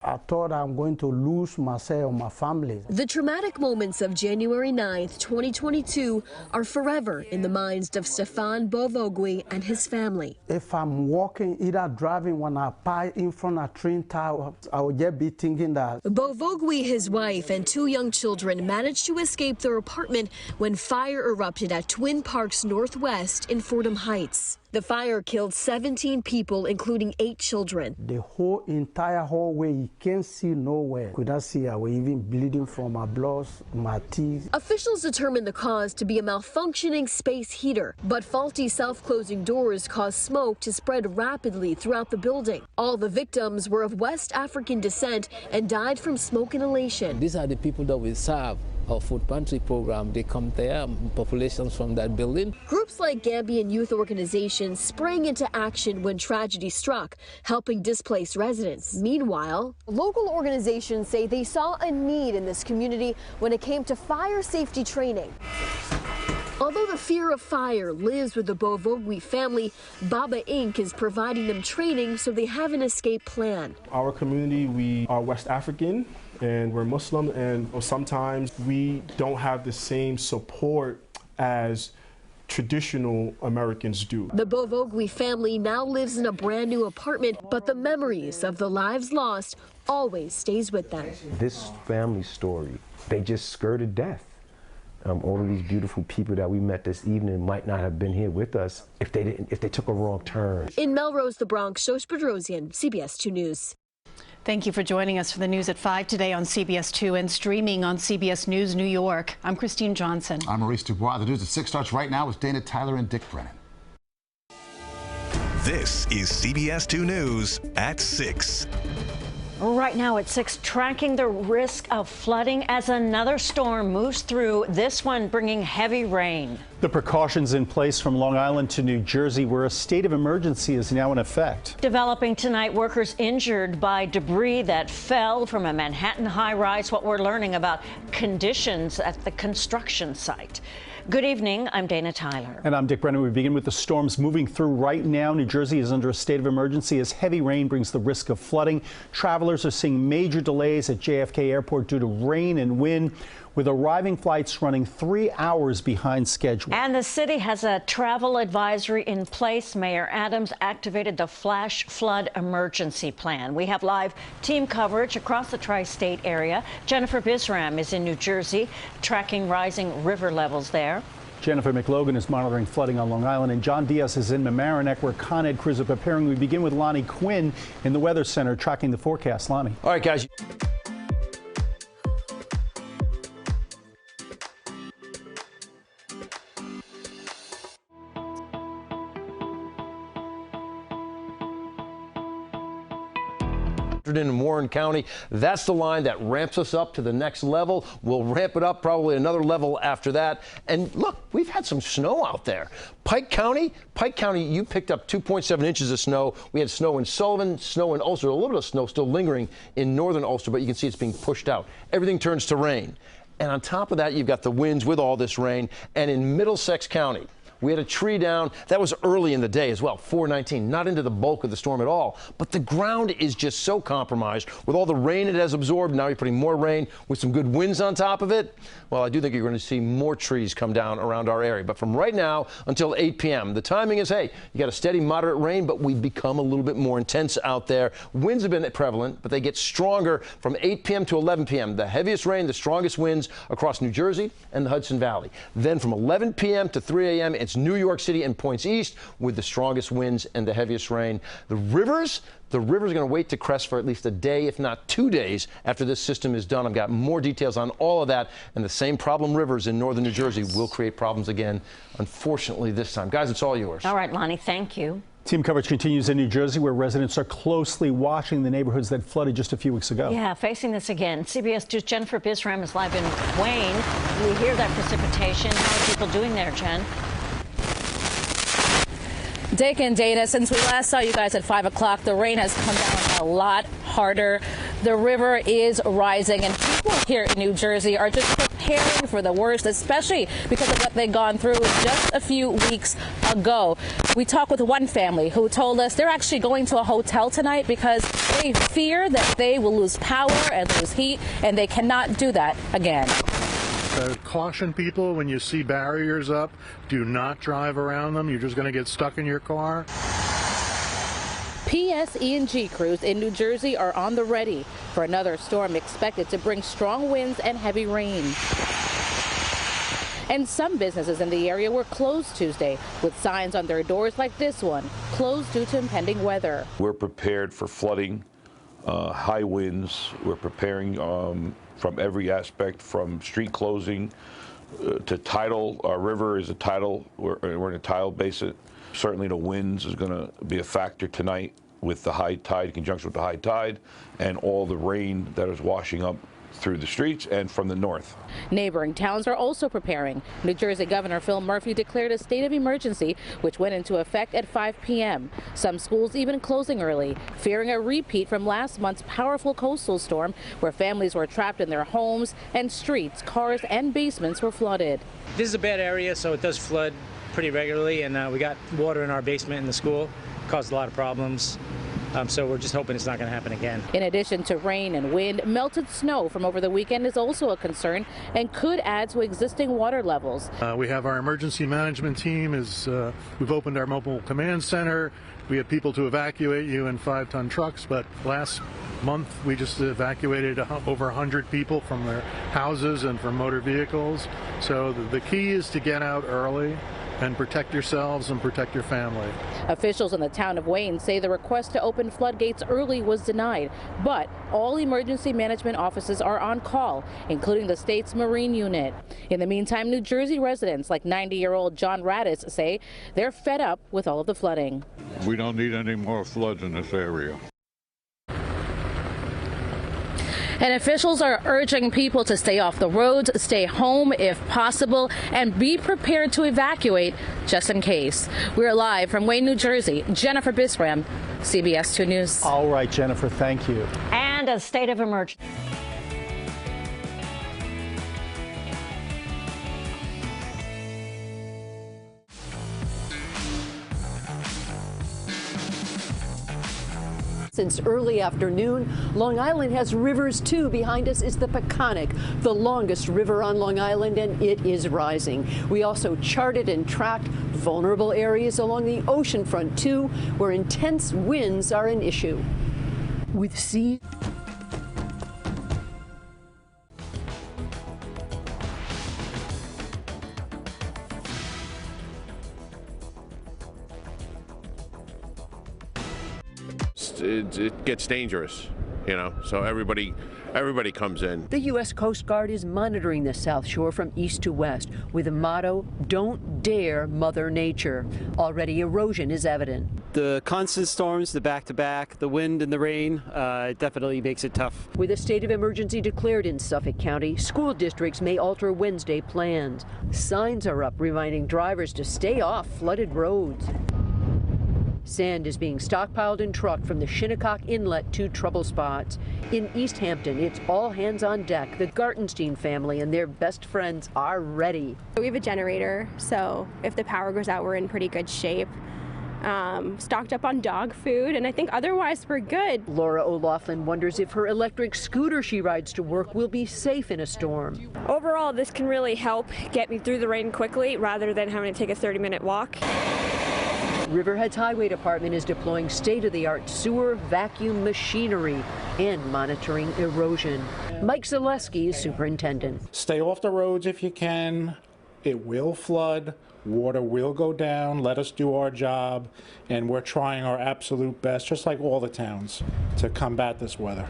I thought I'm going to lose myself, my family. The traumatic moments of January 9th, 2022 are forever in the minds of Stefan Bovogui and his family. If I'm walking, either driving, when I park in front of Twin Tower, I would just be thinking that. Bovogui, his wife, and 2 young children managed to escape their apartment when fire erupted at Twin Parks Northwest in Fordham Heights. The fire killed 17 people, including 8 children. The whole entire hallway, you can't see nowhere. Could I see I was even bleeding from my blood, my teeth. Officials determined the cause to be a malfunctioning space heater, but faulty self-closing doors caused smoke to spread rapidly throughout the building. All the victims were of West African descent and died from smoke inhalation. These are the people that we serve. Our food pantry program, they come there, populations from that building. Groups like Gambian youth organizations sprang into action when tragedy struck, helping displaced residents. Meanwhile, local organizations say they saw a need in this community when it came to fire safety training. Although the fear of fire lives with the Bovogui family, Baba Inc. is providing them training so they have an escape plan. Our community, we are West African and we're Muslim, and sometimes we don't have the same support as traditional Americans do. The Bovogui family now lives in a brand new apartment, but the memories of the lives lost always stays with them. This family story, they just skirted death. All of these beautiful people that we met this evening might not have been here with us if they took a wrong turn. In Melrose, the Bronx, Shosh Bedrosian, CBS 2 News. Thank you for joining us for the news at 5 today on CBS 2 and streaming on CBS News New York. I'm Christine Johnson. I'm Maurice Dubois. The news at 6 starts right now with Dana Tyler and Dick Brennan. This is CBS 2 News at 6. Right now at 6, tracking the risk of flooding as another storm moves through, this one bringing heavy rain. The precautions in place from Long Island to New Jersey, where a state of emergency is now in effect. Developing tonight, workers injured by debris that fell from a Manhattan high-rise. What we're learning about conditions at the construction site. Good evening. I'm Dana Tyler. And I'm Dick Brennan. We begin with the storms moving through right now. New Jersey is under a state of emergency as heavy rain brings the risk of flooding. Travelers are seeing major delays at JFK Airport due to rain and wind, with arriving flights running 3 hours behind schedule. And the city has a travel advisory in place. Mayor Adams activated the flash flood emergency plan. We have live team coverage across the tri-state area. Jennifer Bisram is in New Jersey, tracking rising river levels there. Jennifer McLogan is monitoring flooding on Long Island, and John Diaz is in Mamaroneck, where Con Ed crews are preparing. We begin with Lonnie Quinn in the Weather Center, tracking the forecast. Lonnie. All right, guys. In Warren County, that's the line that ramps us up to the next level. We'll ramp it up probably another level after that. And look, we've had some snow out there. Pike County, you picked up 2.7 inches of snow. We had snow in Sullivan, snow in Ulster, a little bit of snow still lingering in northern Ulster, but you can see it's being pushed out. Everything turns to rain. And on top of that, you've got the winds with all this rain. And in Middlesex County, we had a tree down. That was early in the day as well, 4:19, not into the bulk of the storm at all. But the ground is just so compromised with all the rain it has absorbed. Now you're putting more rain with some good winds on top of it. Well, I do think you're going to see more trees come down around our area. But from right now until 8 p.m., the timing is, hey, you got a steady, moderate rain, but we've become a little bit more intense out there. Winds have been prevalent, but they get stronger from 8 p.m. to 11 p.m. The heaviest rain, the strongest winds across New Jersey and the Hudson Valley. Then from 11 p.m. to 3 a.m., it's New York City and points east with the strongest winds and the heaviest rain. The rivers are going to wait to crest for at least a day, if not 2 days, after this system is done. I've got more details on all of that, and the same problem rivers in northern New Jersey will create problems again, unfortunately, this time. Guys, it's all yours. All right, Lonnie, thank you. Team coverage continues in New Jersey, where residents are closely watching the neighborhoods that flooded just a few weeks ago. Yeah, facing this again. CBS 2's Jennifer Bisram is live in Wayne. We hear that precipitation. How are people doing there, Jen? Dick and Dana, since we last saw you guys at 5 o'clock, the rain has come down a lot harder. The river is rising, and people here in New Jersey are just preparing preparing for the worst, especially because of what they've gone through just a few weeks ago. We talked with one family who told us they're actually going to a hotel tonight because they fear that they will lose power and lose heat, and they cannot do that again. Caution people when you see barriers up, do not drive around them. You're just going to get stuck in your car. PSE&G crews in New Jersey are on the ready for another storm expected to bring strong winds and heavy rain. And some businesses in the area were closed Tuesday with signs on their doors like this one, closed due to impending weather. We're prepared for flooding, high winds. We're preparing from every aspect, from street closing to tidal. Our river is a tidal. We're in a tidal basin. Certainly the winds is going to be a factor tonight with the high tide, in conjunction with the high tide, and all the rain that is washing up through the streets and from the north. Neighboring towns are also preparing. New Jersey Governor Phil Murphy declared a state of emergency, which went into effect at 5 p.m. Some schools even closing early, fearing a repeat from last month's powerful coastal storm, where families were trapped in their homes and streets, cars, and basements were flooded. This is a bad area, so it does flood pretty regularly, and we got water in our basement in the school. Caused a lot of problems. So we're just hoping it's not going to happen again. In addition to rain and wind, melted snow from over the weekend is also a concern and could add to existing water levels. We have our emergency management team. We've opened our mobile command center. We have people to evacuate you in 5-ton trucks, but last month we just evacuated over 100 people from their houses and from motor vehicles. So the key is to get out early and protect yourselves and protect your family. Officials in the town of Wayne say the request to open floodgates early was denied, but all emergency management offices are on call, including the state's Marine unit. In the meantime, New Jersey residents like 90-year-old John Radis say they're fed up with all of the flooding. We don't need any more floods in this area. And officials are urging people to stay off the roads, stay home if possible, and be prepared to evacuate just in case. We're live from Wayne, New Jersey. Jennifer Bisram, CBS 2 News. All right, Jennifer, thank you. And a state of emergency. Since early afternoon, Long Island has rivers too. Behind us is the Peconic, the longest river on Long Island, and it is rising. We also charted and tracked vulnerable areas along the oceanfront too, where intense winds are an issue. With sea. It gets dangerous, you know, so everybody comes in. The U.S. Coast Guard is monitoring the South Shore from east to west with a motto, "Don't dare Mother Nature." Already erosion is evident. The constant storms, the back-to-back, the wind and the rain, it definitely makes it tough. With a state of emergency declared in Suffolk County, school districts may alter Wednesday plans. Signs are up reminding drivers to stay off flooded roads. Sand is being stockpiled and trucked from the Shinnecock Inlet to trouble spots. In East Hampton, it's all hands on deck. The Gartenstein family and their best friends are ready. We have a generator, so if the power goes out, we're in pretty good shape. Stocked up on dog food, and I think otherwise we're good. Laura O'Loughlin wonders if her electric scooter she rides to work will be safe in a storm. Overall, this can really help get me through the rain quickly rather than having to take a 30-minute walk. Riverhead's Highway Department is deploying state-of-the-art sewer vacuum machinery and monitoring erosion. Mike Zaleski is superintendent. Stay off the roads if you can. It will flood. Water will go down. Let us do our job. And we're trying our absolute best, just like all the towns, to combat this weather.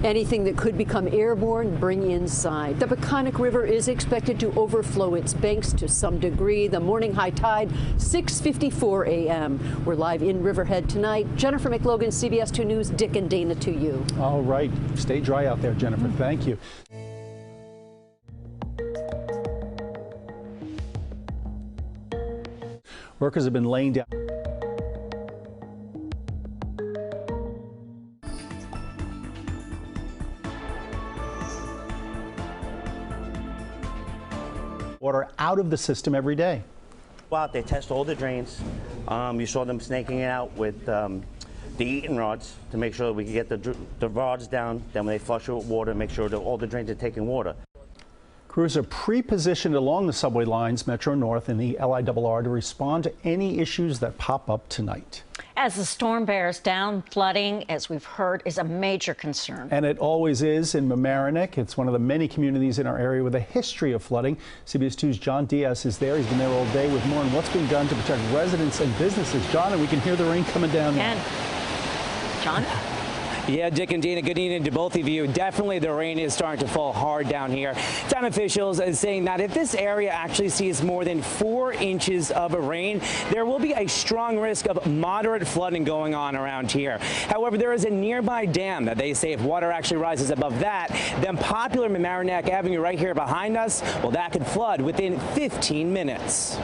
Anything that could become airborne, bring inside. The Peconic River is expected to overflow its banks to some degree. The morning high tide, 6:54 a.m. We're live in Riverhead tonight. Jennifer McLogan, CBS 2 News. Dick and Dana to you. All right. Stay dry out there, Jennifer. Thank you. Workers have been laying down. water out of the system every day. Go out, they test all the drains. You saw them snaking it out with the eating rods to make sure that we can get the rods down. Then when they flush it with water, make sure that all the drains are taking water. Crews are pre-positioned along the subway lines, Metro North and the LIRR, to respond to any issues that pop up tonight. As the storm bears down, flooding, as we've heard, is a major concern. And it always is in Mamaroneck. It's one of the many communities in our area with a history of flooding. CBS 2's John Diaz is there. He's been there all day with more on what's being done to protect residents and businesses. John, and we can hear the rain coming down now. John? Yeah, Dick and Dina, good evening to both of you. Definitely the rain is starting to fall hard down here. Town officials are saying that if this area actually sees more than 4 inches of rain, there will be a strong risk of moderate flooding going on around here. However, there is a nearby dam that they say if water actually rises above that, then popular Mamaroneck Avenue right here behind us, well, that could flood within 15 minutes.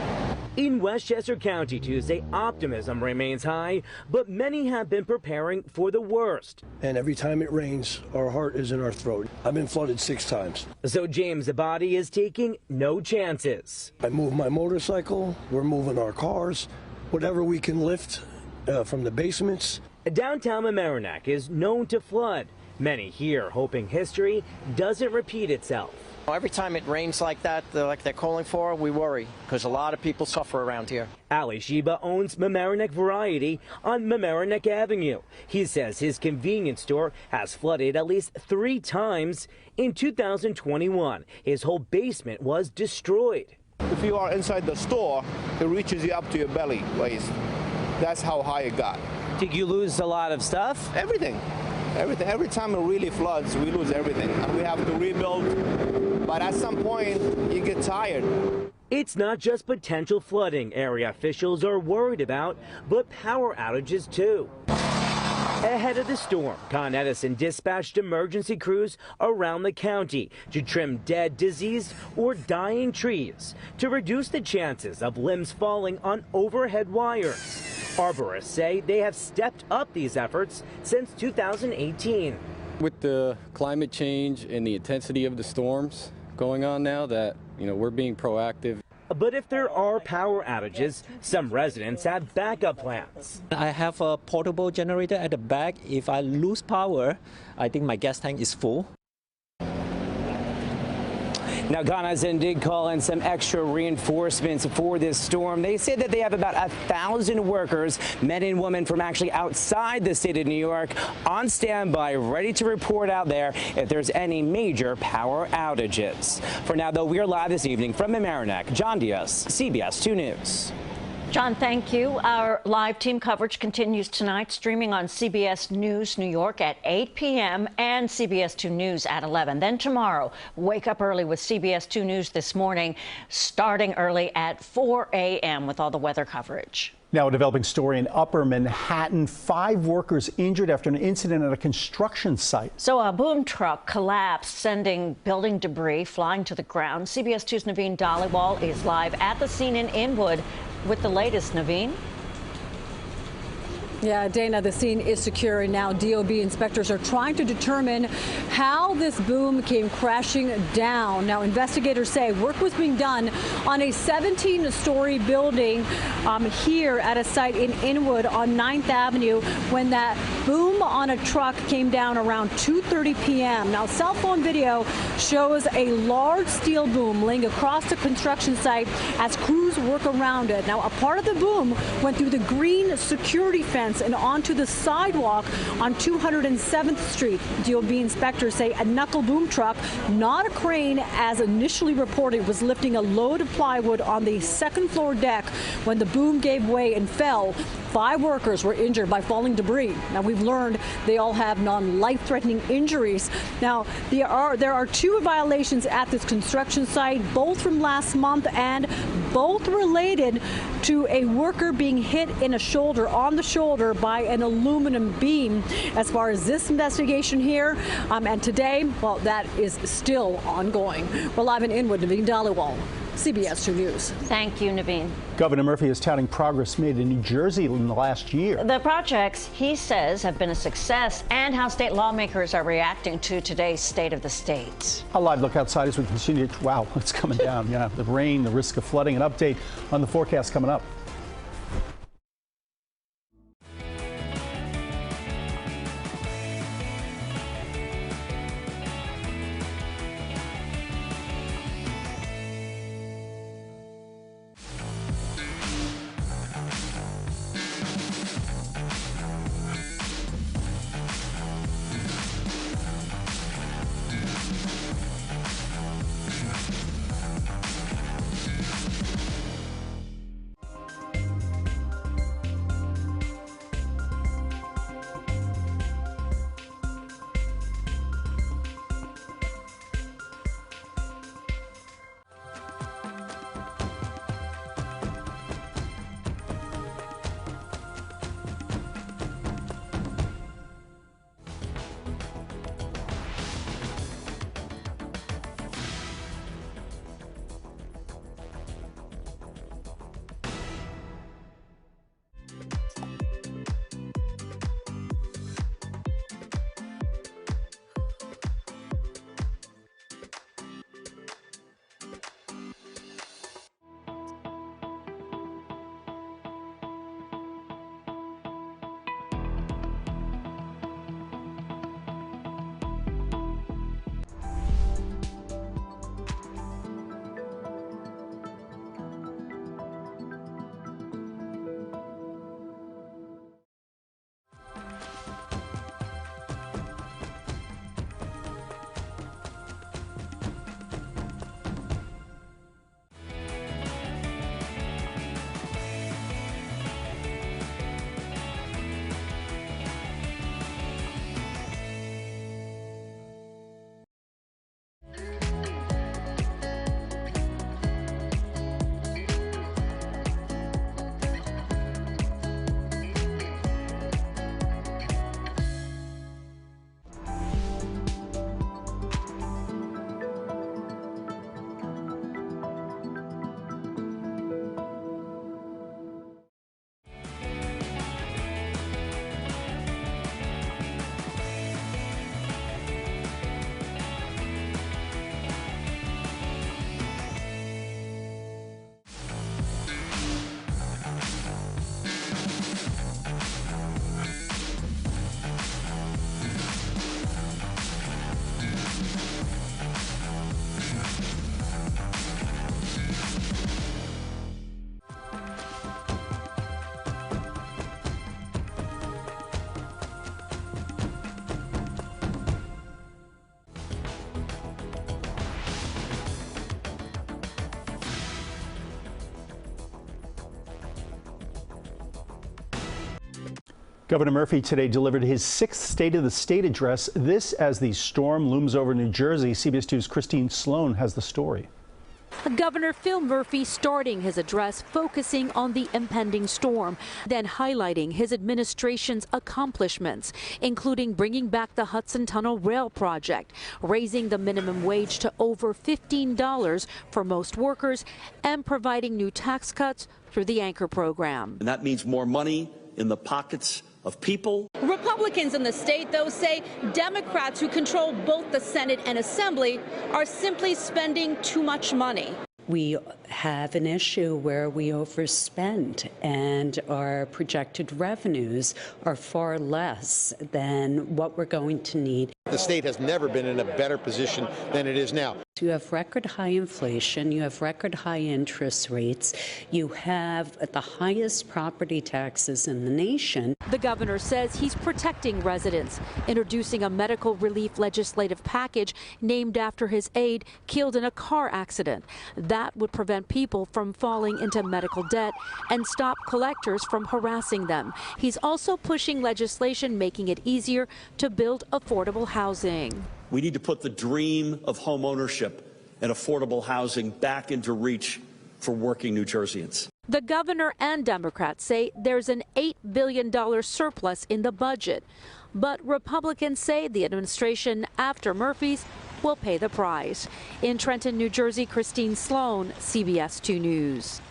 In Westchester County Tuesday, optimism remains high, but many have been preparing for the worst. And every time it rains, our heart is in our throat. I've been flooded 6 times. So James Abadi is taking no chances. I move my motorcycle, we're moving our cars, whatever we can lift from the basements. Downtown Mamaroneck is known to flood. Many here hoping history doesn't repeat itself. Every time it rains like that, like they're calling for, we worry because a lot of people suffer around here. Ali Sheba owns Mamaroneck Variety on Mamaroneck Avenue. He says his convenience store has flooded at least 3 times. In 2021, his whole basement was destroyed. If you are inside the store, it reaches you up to your belly waist. That's how high it got. Did you lose a lot of stuff? Everything. Everything. Every time it really floods, we lose everything. And we have to rebuild. But at some point, you get tired. It's not just potential flooding area officials are worried about, but power outages too. Ahead of the storm, Con Edison dispatched emergency crews around the county to trim dead, diseased, or dying trees to reduce the chances of limbs falling on overhead wires. Arborists say they have stepped up these efforts since 2018. With the climate change and the intensity of the storms going on now, that we're being proactive. But if there are power outages, some residents have backup plans. I have a portable generator at the back. If I lose power, I think my gas tank is full. Now, Con Edison did call in some extra reinforcements for this storm. They said that they have about 1,000 workers, men and women from actually outside the state of New York, on standby, ready to report out there if there's any major power outages. For now, though, we are live this evening from Mamaroneck. John Diaz, CBS 2 News. John, thank you. Our live team coverage continues tonight, streaming on CBS News New York at 8 p.m. and CBS 2 News at 11. Then tomorrow, wake up early with CBS 2 News this morning, starting early at 4 a.m. with all the weather coverage. Now, a developing story in Upper Manhattan. 5 workers injured after an incident at a construction site. So a boom truck collapsed, sending building debris flying to the ground. CBS 2's Naveen Dhaliwal is live at the scene in Inwood with the latest. Naveen? Yeah, Dana, the scene is secure, and now DOB inspectors are trying to determine how this boom came crashing down. Now, investigators say work was being done on a 17-story building here at a site in Inwood on 9th Avenue when that boom on a truck came down around 2:30 p.m. Now, cell phone video shows a large steel boom laying across the construction site as crews work around it. Now, a part of the boom went through the green security fence and onto the sidewalk on 207th Street. DOB inspectors say a knuckle boom truck, not a crane as initially reported, was lifting a load of plywood on the 2nd floor deck when the boom gave way and fell. 5 workers were injured by falling debris. Now, we've learned they all have non-life-threatening injuries. Now, there are 2 violations at this construction site, both from last month and both related to a worker being hit in a shoulder, on the shoulder, by an aluminum beam. As far as this investigation here, and today, well, that is still ongoing. We're live in Inwood. Naveen Dhaliwal, CBS 2 News. Thank you, Naveen. Governor Murphy is touting progress made in New Jersey in the last year. The projects, he says, have been a success, and how state lawmakers are reacting to today's State of the State. A live look outside as we continue to, wow, it's coming down. Yeah, the rain, the risk of flooding. An update on the forecast coming up. Governor Murphy today delivered his 6th State of the State address. This as the storm looms over New Jersey. CBS 2's Christine Sloan has the story. Governor Phil Murphy starting his address focusing on the impending storm, then highlighting his administration's accomplishments, including bringing back the Hudson Tunnel Rail project, raising the minimum wage to over $15 for most workers, and providing new tax cuts through the Anchor program. And that means more money in the pockets of people. Republicans in the state, though, say Democrats who control both the Senate and Assembly are simply spending too much money. We have an issue where we overspend, and our projected revenues are far less than what we're going to need. The state has never been in a better position than it is now. You have record high inflation, you have record high interest rates, you have the highest property taxes in the nation. The governor says he's protecting residents, introducing a medical relief legislative package named after his aide killed in a car accident. That would prevent people from falling into medical debt and stop collectors from harassing them. He's also pushing legislation making it easier to build affordable housing. We need to put the dream of home ownership and affordable housing back into reach for working New Jerseyans. The governor and Democrats say there's an $8 billion surplus in the budget. But Republicans say the administration after Murphy's will pay the price. In Trenton, New Jersey, Christine Sloan, CBS 2 News.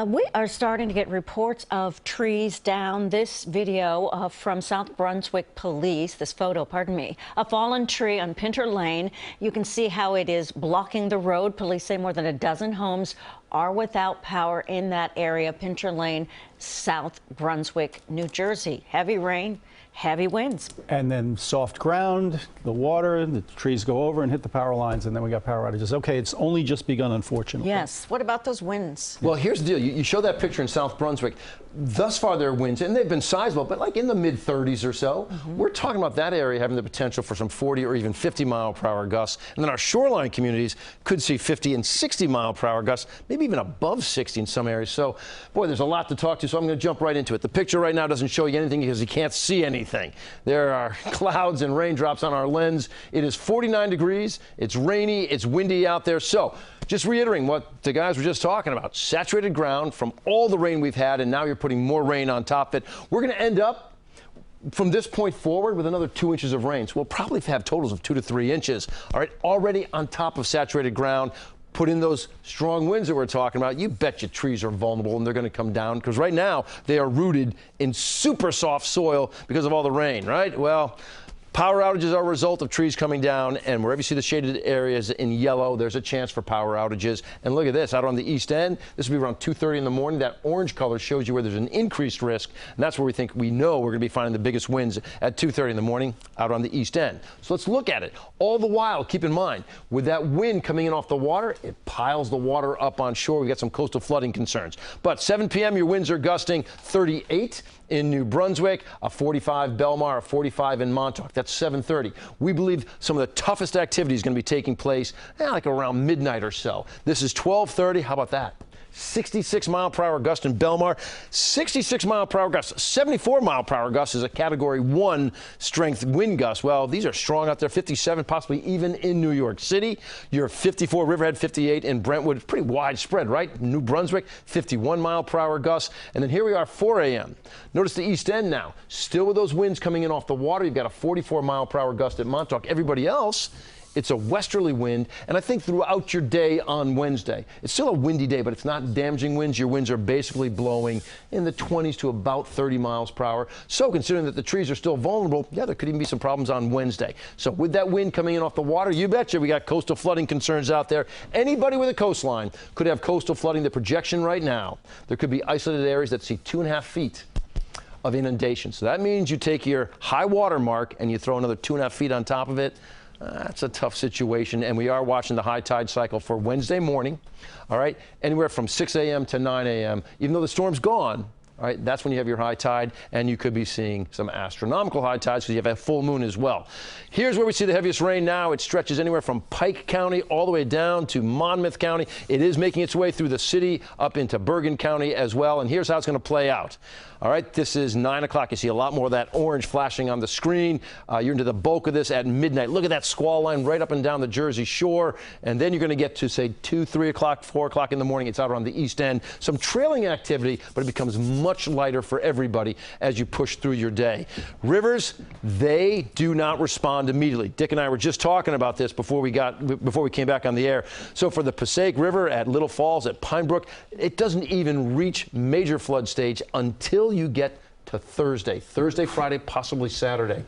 We are starting to get reports of trees down. This video from South Brunswick Police, this photo, pardon me, a fallen tree on Pinter Lane. You can see how it is blocking the road. Police say more than a dozen homes are without power in that area, Pinter Lane, South Brunswick, New Jersey. Heavy rain, heavy winds. And then soft ground, the water, the trees go over and hit the power lines, and then we got power outages. Okay, it's only just begun, unfortunately. Yes. What about those winds? Well, here's the deal. You show that picture in South Brunswick. Thus far, there are winds, and they've been sizable, but like in the mid-30s or so. We're talking about that area having the potential for some 40 or even 50-mile-per-hour gusts. And then our shoreline communities could see 50 and 60-mile-per-hour gusts, maybe even above 60 in some areas. So, boy, there's a lot to talk to, so I'm going to jump right into it. The picture right now doesn't show you anything because you can't see anything. There are clouds and raindrops on our lens. It is 49 degrees. It's rainy. It's windy out there. So, just reiterating what the guys were just talking about. Saturated ground from all the rain we've had, and now you're putting more rain on top of it. We're going to end up from this point forward with another 2 inches of rain. So we'll probably have totals of 2 to 3 inches. All right, already on top of saturated ground. Put in those strong winds that we're talking about, you bet your trees are vulnerable and they're going to come down because right now they are rooted in super soft soil because of all the rain, right? Well, power outages are a result of trees coming down, and wherever you see the shaded areas in yellow, there's a chance for power outages. And look at this, out on the east end, this will be around 2:30 in the morning. That orange color shows you where there's an increased risk, and that's where we know we're going to be finding the biggest winds at 2:30 in the morning out on the east end. So let's look at it. All the while, keep in mind, with that wind coming in off the water, it piles the water up on shore. We got some coastal flooding concerns. But 7 p.m., your winds are gusting 38 in New Brunswick, a 45 Belmar, a 45 in Montauk. That's 7:30. We believe some of the toughest activity is going to be taking place like around midnight or so. This is 12:30. How about that? 66-mile-per-hour gust in Belmar, 66-mile-per-hour gust, 74-mile-per-hour gust is a Category 1 strength wind gust. Well, these are strong out there, 57, possibly even in New York City. You're 54, Riverhead, 58 in Brentwood. It's pretty widespread, right? New Brunswick, 51-mile-per-hour gusts. And then here we are, 4 a.m. Notice the east end now, still with those winds coming in off the water. You've got a 44-mile-per-hour gust at Montauk. Everybody else, it's a westerly wind, and I think throughout your day on Wednesday, it's still a windy day, but it's not damaging winds. Your winds are basically blowing in the 20s to about 30 miles per hour. So considering that the trees are still vulnerable, yeah, there could even be some problems on Wednesday. So with that wind coming in off the water, you betcha we got coastal flooding concerns out there. Anybody with a coastline could have coastal flooding. The projection right now, there could be isolated areas that see 2.5 feet of inundation. So that means you take your high water mark and you throw another 2.5 feet on top of it. That's a tough situation, and we are watching the high tide cycle for Wednesday morning, all right, anywhere from 6 a.m. to 9 a.m. Even though the storm's gone, all right, that's when you have your high tide, and you could be seeing some astronomical high tides because you have a full moon as well. Here's where we see the heaviest rain now. It stretches anywhere from Pike County all the way down to Monmouth County. It is making its way through the city up into Bergen County as well, and here's how it's going to play out. All right, this is 9 o'clock. You see a lot more of that orange flashing on the screen. You're into the bulk of this at midnight. Look at that squall line right up and down the Jersey Shore. And then you're going to get to, say, 2, 3 o'clock, 4 o'clock in the morning. It's out on the east end. Some trailing activity, but it becomes much lighter for everybody as you push through your day. Rivers, they do not respond immediately. Dick and I were just talking about this before we came back on the air. So for the Passaic River at Little Falls, at Pine Brook, it doesn't even reach major flood stage until you get to Thursday, Friday, possibly Saturday.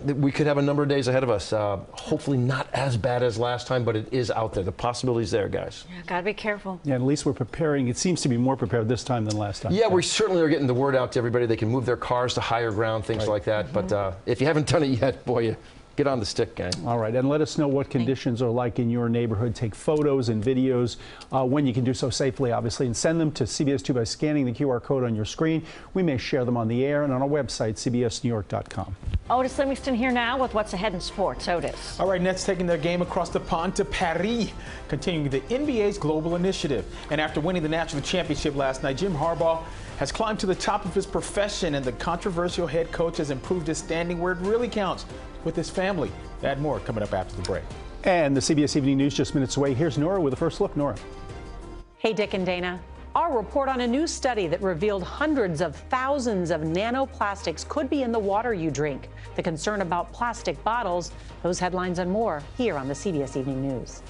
We could have a number of days ahead of us. Hopefully not as bad as last time, but it is out there. The possibility's there, guys. Yeah, gotta be careful. Yeah, at least we're preparing. It seems to be more prepared this time than last time. Yeah, we certainly are getting the word out to everybody. They can move their cars to higher ground, things like that. But if you haven't done it yet, boy, you get on the stick, gang. All right, and let us know what conditions are like in your neighborhood. Take photos and videos when you can do so safely, obviously, and send them to CBS2 by scanning the QR code on your screen. We may share them on the air and on our website, cbsnewyork.com. Otis Livingston here now with what's ahead in sports. Otis. All right, Nets taking their game across the pond to Paris, continuing the NBA's global initiative. And after winning the national championship last night, Jim Harbaugh has climbed to the top of his profession, and the controversial head coach has improved his standing where it really counts, with his family. That and more coming up after the break. And the CBS Evening News just minutes away. Here's Nora with a first look. Nora. Hey, Dick and Dana. Our report on a new study that revealed hundreds of thousands of nanoplastics could be in the water you drink. The concern about plastic bottles, those headlines and more here on the CBS Evening News.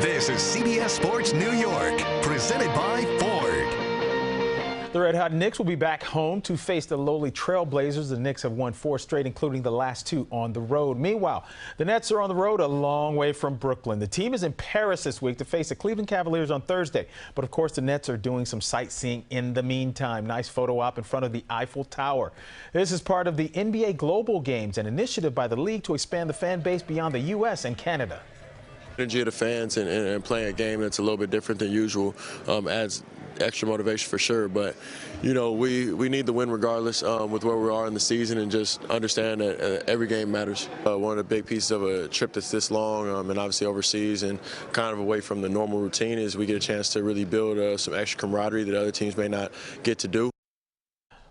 This is CBS Sports New York, presented by Ford. The Red Hot Knicks will be back home to face the lowly Trailblazers. The Knicks have won 4 straight, including the last 2 on the road. Meanwhile, the Nets are on the road a long way from Brooklyn. The team is in Paris this week to face the Cleveland Cavaliers on Thursday. But, of course, the Nets are doing some sightseeing in the meantime. Nice photo op in front of the Eiffel Tower. This is part of the NBA Global Games, an initiative by the league to expand the fan base beyond the U.S. and Canada. Energy of the fans and playing a game that's a little bit different than usual adds extra motivation for sure. But, you know, we need the win regardless with where we are in the season, and just understand that every game matters. One of the big pieces of a trip that's this long and obviously overseas and kind of away from the normal routine is we get a chance to really build some extra camaraderie that other teams may not get to do.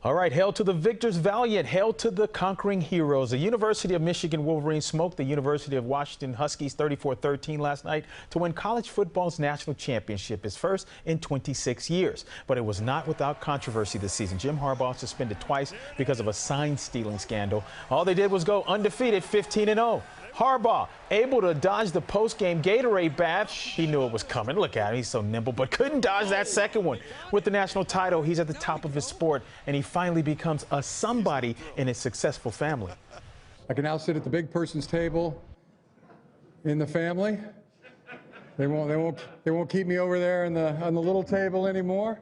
All right, hail to the victors valiant, hail to the conquering heroes. The University of Michigan Wolverines smoked the University of Washington Huskies 34-13 last night to win college football's national championship, its first in 26 years. But it was not without controversy this season. Jim Harbaugh suspended twice because of a sign-stealing scandal. All they did was go undefeated 15-0. Harbaugh able to dodge the post-game Gatorade bath. He knew it was coming. Look at him. He's so nimble, but couldn't dodge that second one. With the national title, he's at the top of his sport, and he finally becomes a somebody in his successful family. I can now sit at the big person's table in the family. They won't keep me over there on the little table anymore.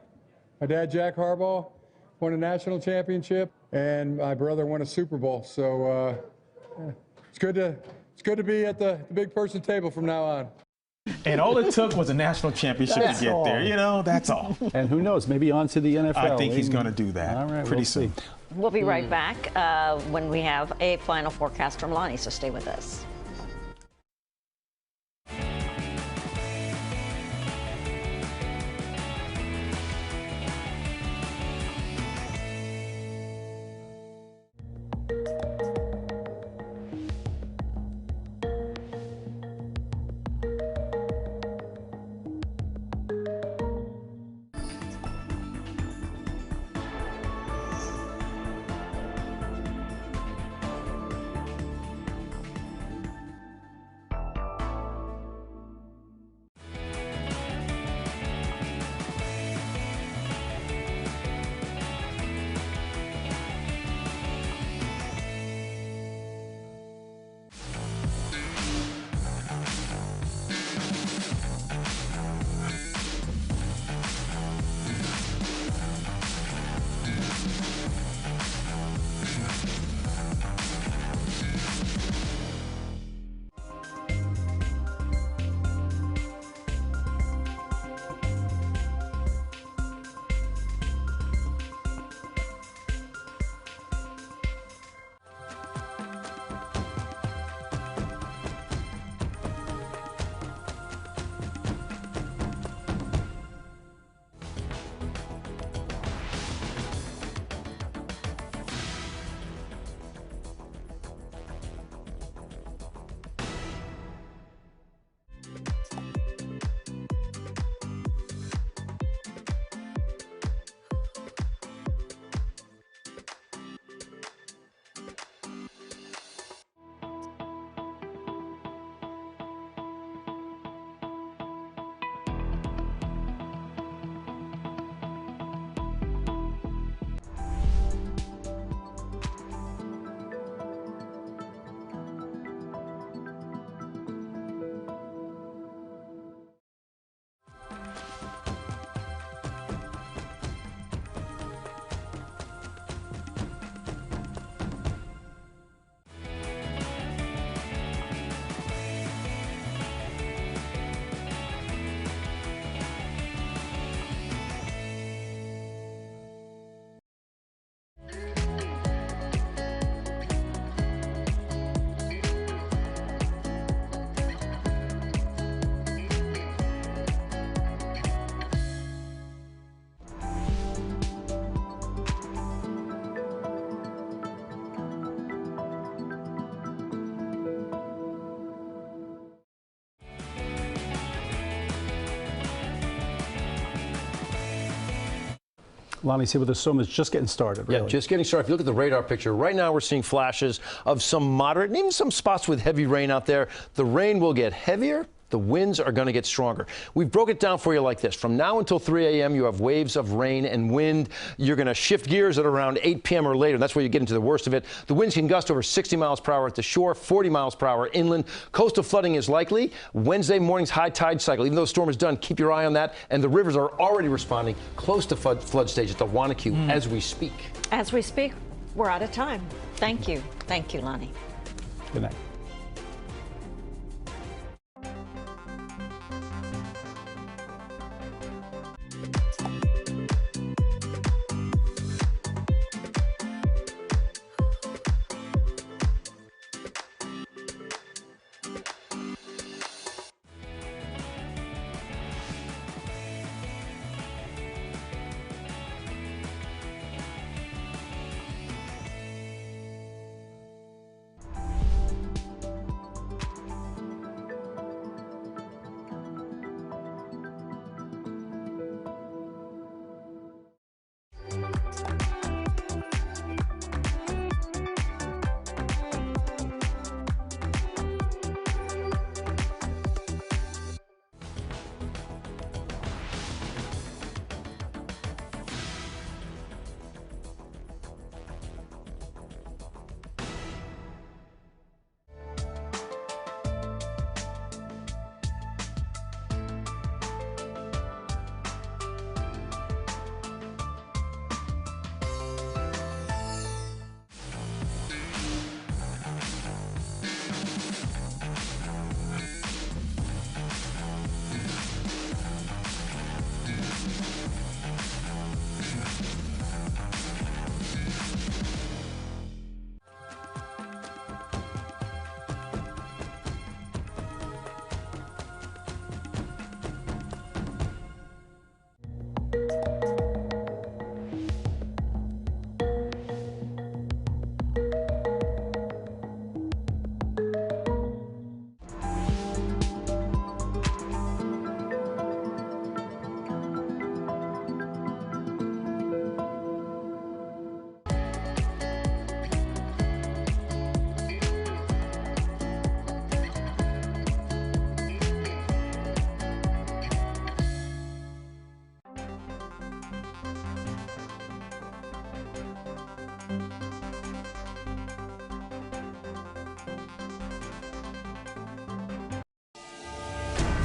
My dad, Jack Harbaugh, won a national championship, and my brother won a Super Bowl. So it's good to be at the big person table from now on. And all it took was a national championship to get there. You know, that's all. And who knows, maybe on to the NFL. I think he's going to do that. All right, pretty soon. We'll be right back when we have a final forecast from Lonnie, so stay with us. Lonnie, see, with the storm is just getting started, really. Yeah, just getting started. If you look at the radar picture, right now we're seeing flashes of some moderate and even some spots with heavy rain out there. The rain will get heavier. The winds are going to get stronger. We've broke it down for you like this. From now until 3 a.m., you have waves of rain and wind. You're going to shift gears at around 8 p.m. or later. That's where you get into the worst of it. The winds can gust over 60 miles per hour at the shore, 40 miles per hour inland. Coastal flooding is likely. Wednesday morning's high tide cycle. Even though the storm is done, keep your eye on that. And the rivers are already responding close to flood stage at the Wanacue as we speak. As we speak, we're out of time. Thank you. Thank you, Lonnie. Good night.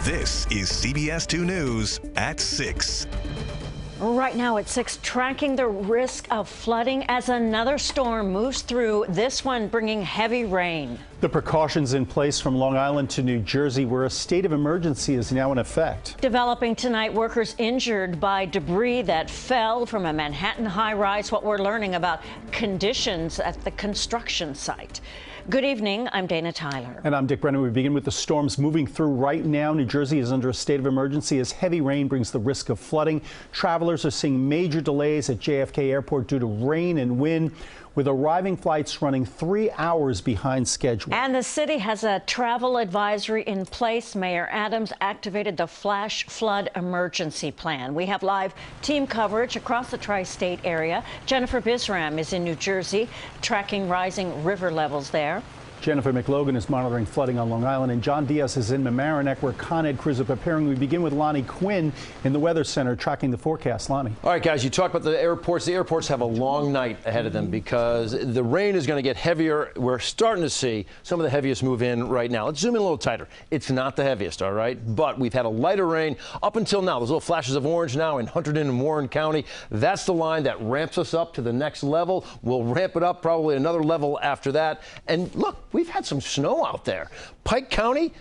This is CBS 2 News at 6. Right now at 6, tracking the risk of flooding as another storm moves through, this one bringing heavy rain. The precautions in place from Long Island to New Jersey, where a state of emergency is now in effect. Developing tonight, workers injured by debris that fell from a Manhattan high-rise. What we're learning about conditions at the construction site. Good evening. I'm Dana Tyler. And I'm Dick Brennan. We begin with the storms moving through right now. New Jersey is under a state of emergency as heavy rain brings the risk of flooding. Travelers are seeing major delays at JFK Airport due to rain and wind, with arriving flights running 3 hours behind schedule. And the city has a travel advisory in place. Mayor Adams activated the flash flood emergency plan. We have live team coverage across the tri-state area. Jennifer Bisram is in New Jersey, tracking rising river levels there. Jennifer McLogan is monitoring flooding on Long Island, and John Diaz is in Mamaroneck, where Con Ed crews are preparing. We begin with Lonnie Quinn in the Weather Center, tracking the forecast. Lonnie. All right, guys, you talk about the airports. The airports have a long night ahead of them because the rain is going to get heavier. We're starting to see some of the heaviest move in right now. Let's zoom in a little tighter. It's not the heaviest, all right, but we've had a lighter rain up until now. Those little flashes of orange now in Hunterdon and Warren County. That's the line that ramps us up to the next level. We'll ramp it up probably another level after that. And look, we've had some snow out there. Pike County,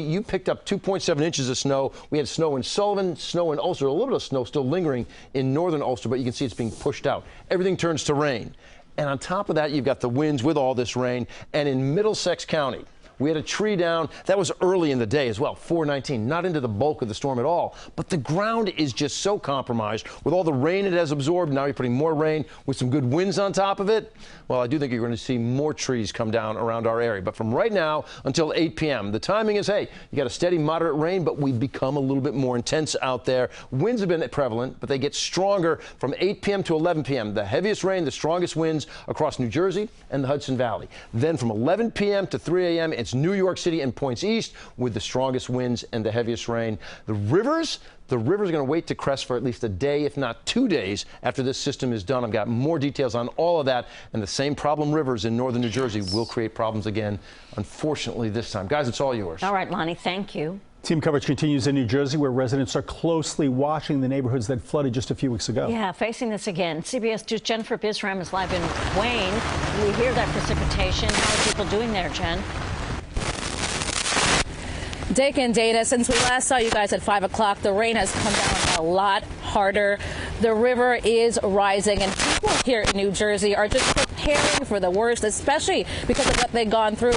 you picked up 2.7 inches of snow. We had snow in Sullivan, snow in Ulster, a little bit of snow still lingering in northern Ulster, but you can see it's being pushed out. Everything turns to rain. And on top of that, you've got the winds with all this rain. And in Middlesex County, we had a tree down. That was early in the day as well, 4:19, not into the bulk of the storm at all. But the ground is just so compromised with all the rain it has absorbed. Now you're putting more rain with some good winds on top of it. Well, I do think you're going to see more trees come down around our area. But from right now until 8 p.m., the timing is, hey, you got a steady, moderate rain, but we've become a little bit more intense out there. Winds have been prevalent, but they get stronger from 8 p.m. to 11 p.m. The heaviest rain, the strongest winds across New Jersey and the Hudson Valley. Then from 11 p.m. to 3 a.m., it's New York City and points east with the strongest winds and the heaviest rain. The rivers are going to wait to crest for at least a day, if not 2 days, after this system is done. I've got more details on all of that. And the same problem rivers in northern New Jersey will create problems again, unfortunately, this time. Guys, it's all yours. All right, Lonnie, thank you. Team coverage continues in New Jersey, where residents are closely watching the neighborhoods that flooded just a few weeks ago. Yeah, facing this again. CBS 2's Jennifer Bisram is live in Wayne. We hear that precipitation. How are people doing there, Jen? Dick and Dana, since we last saw you guys at 5 o'clock, the rain has come down a lot harder. The river is rising, and people here in New Jersey are just preparing for the worst, especially because of what they've gone through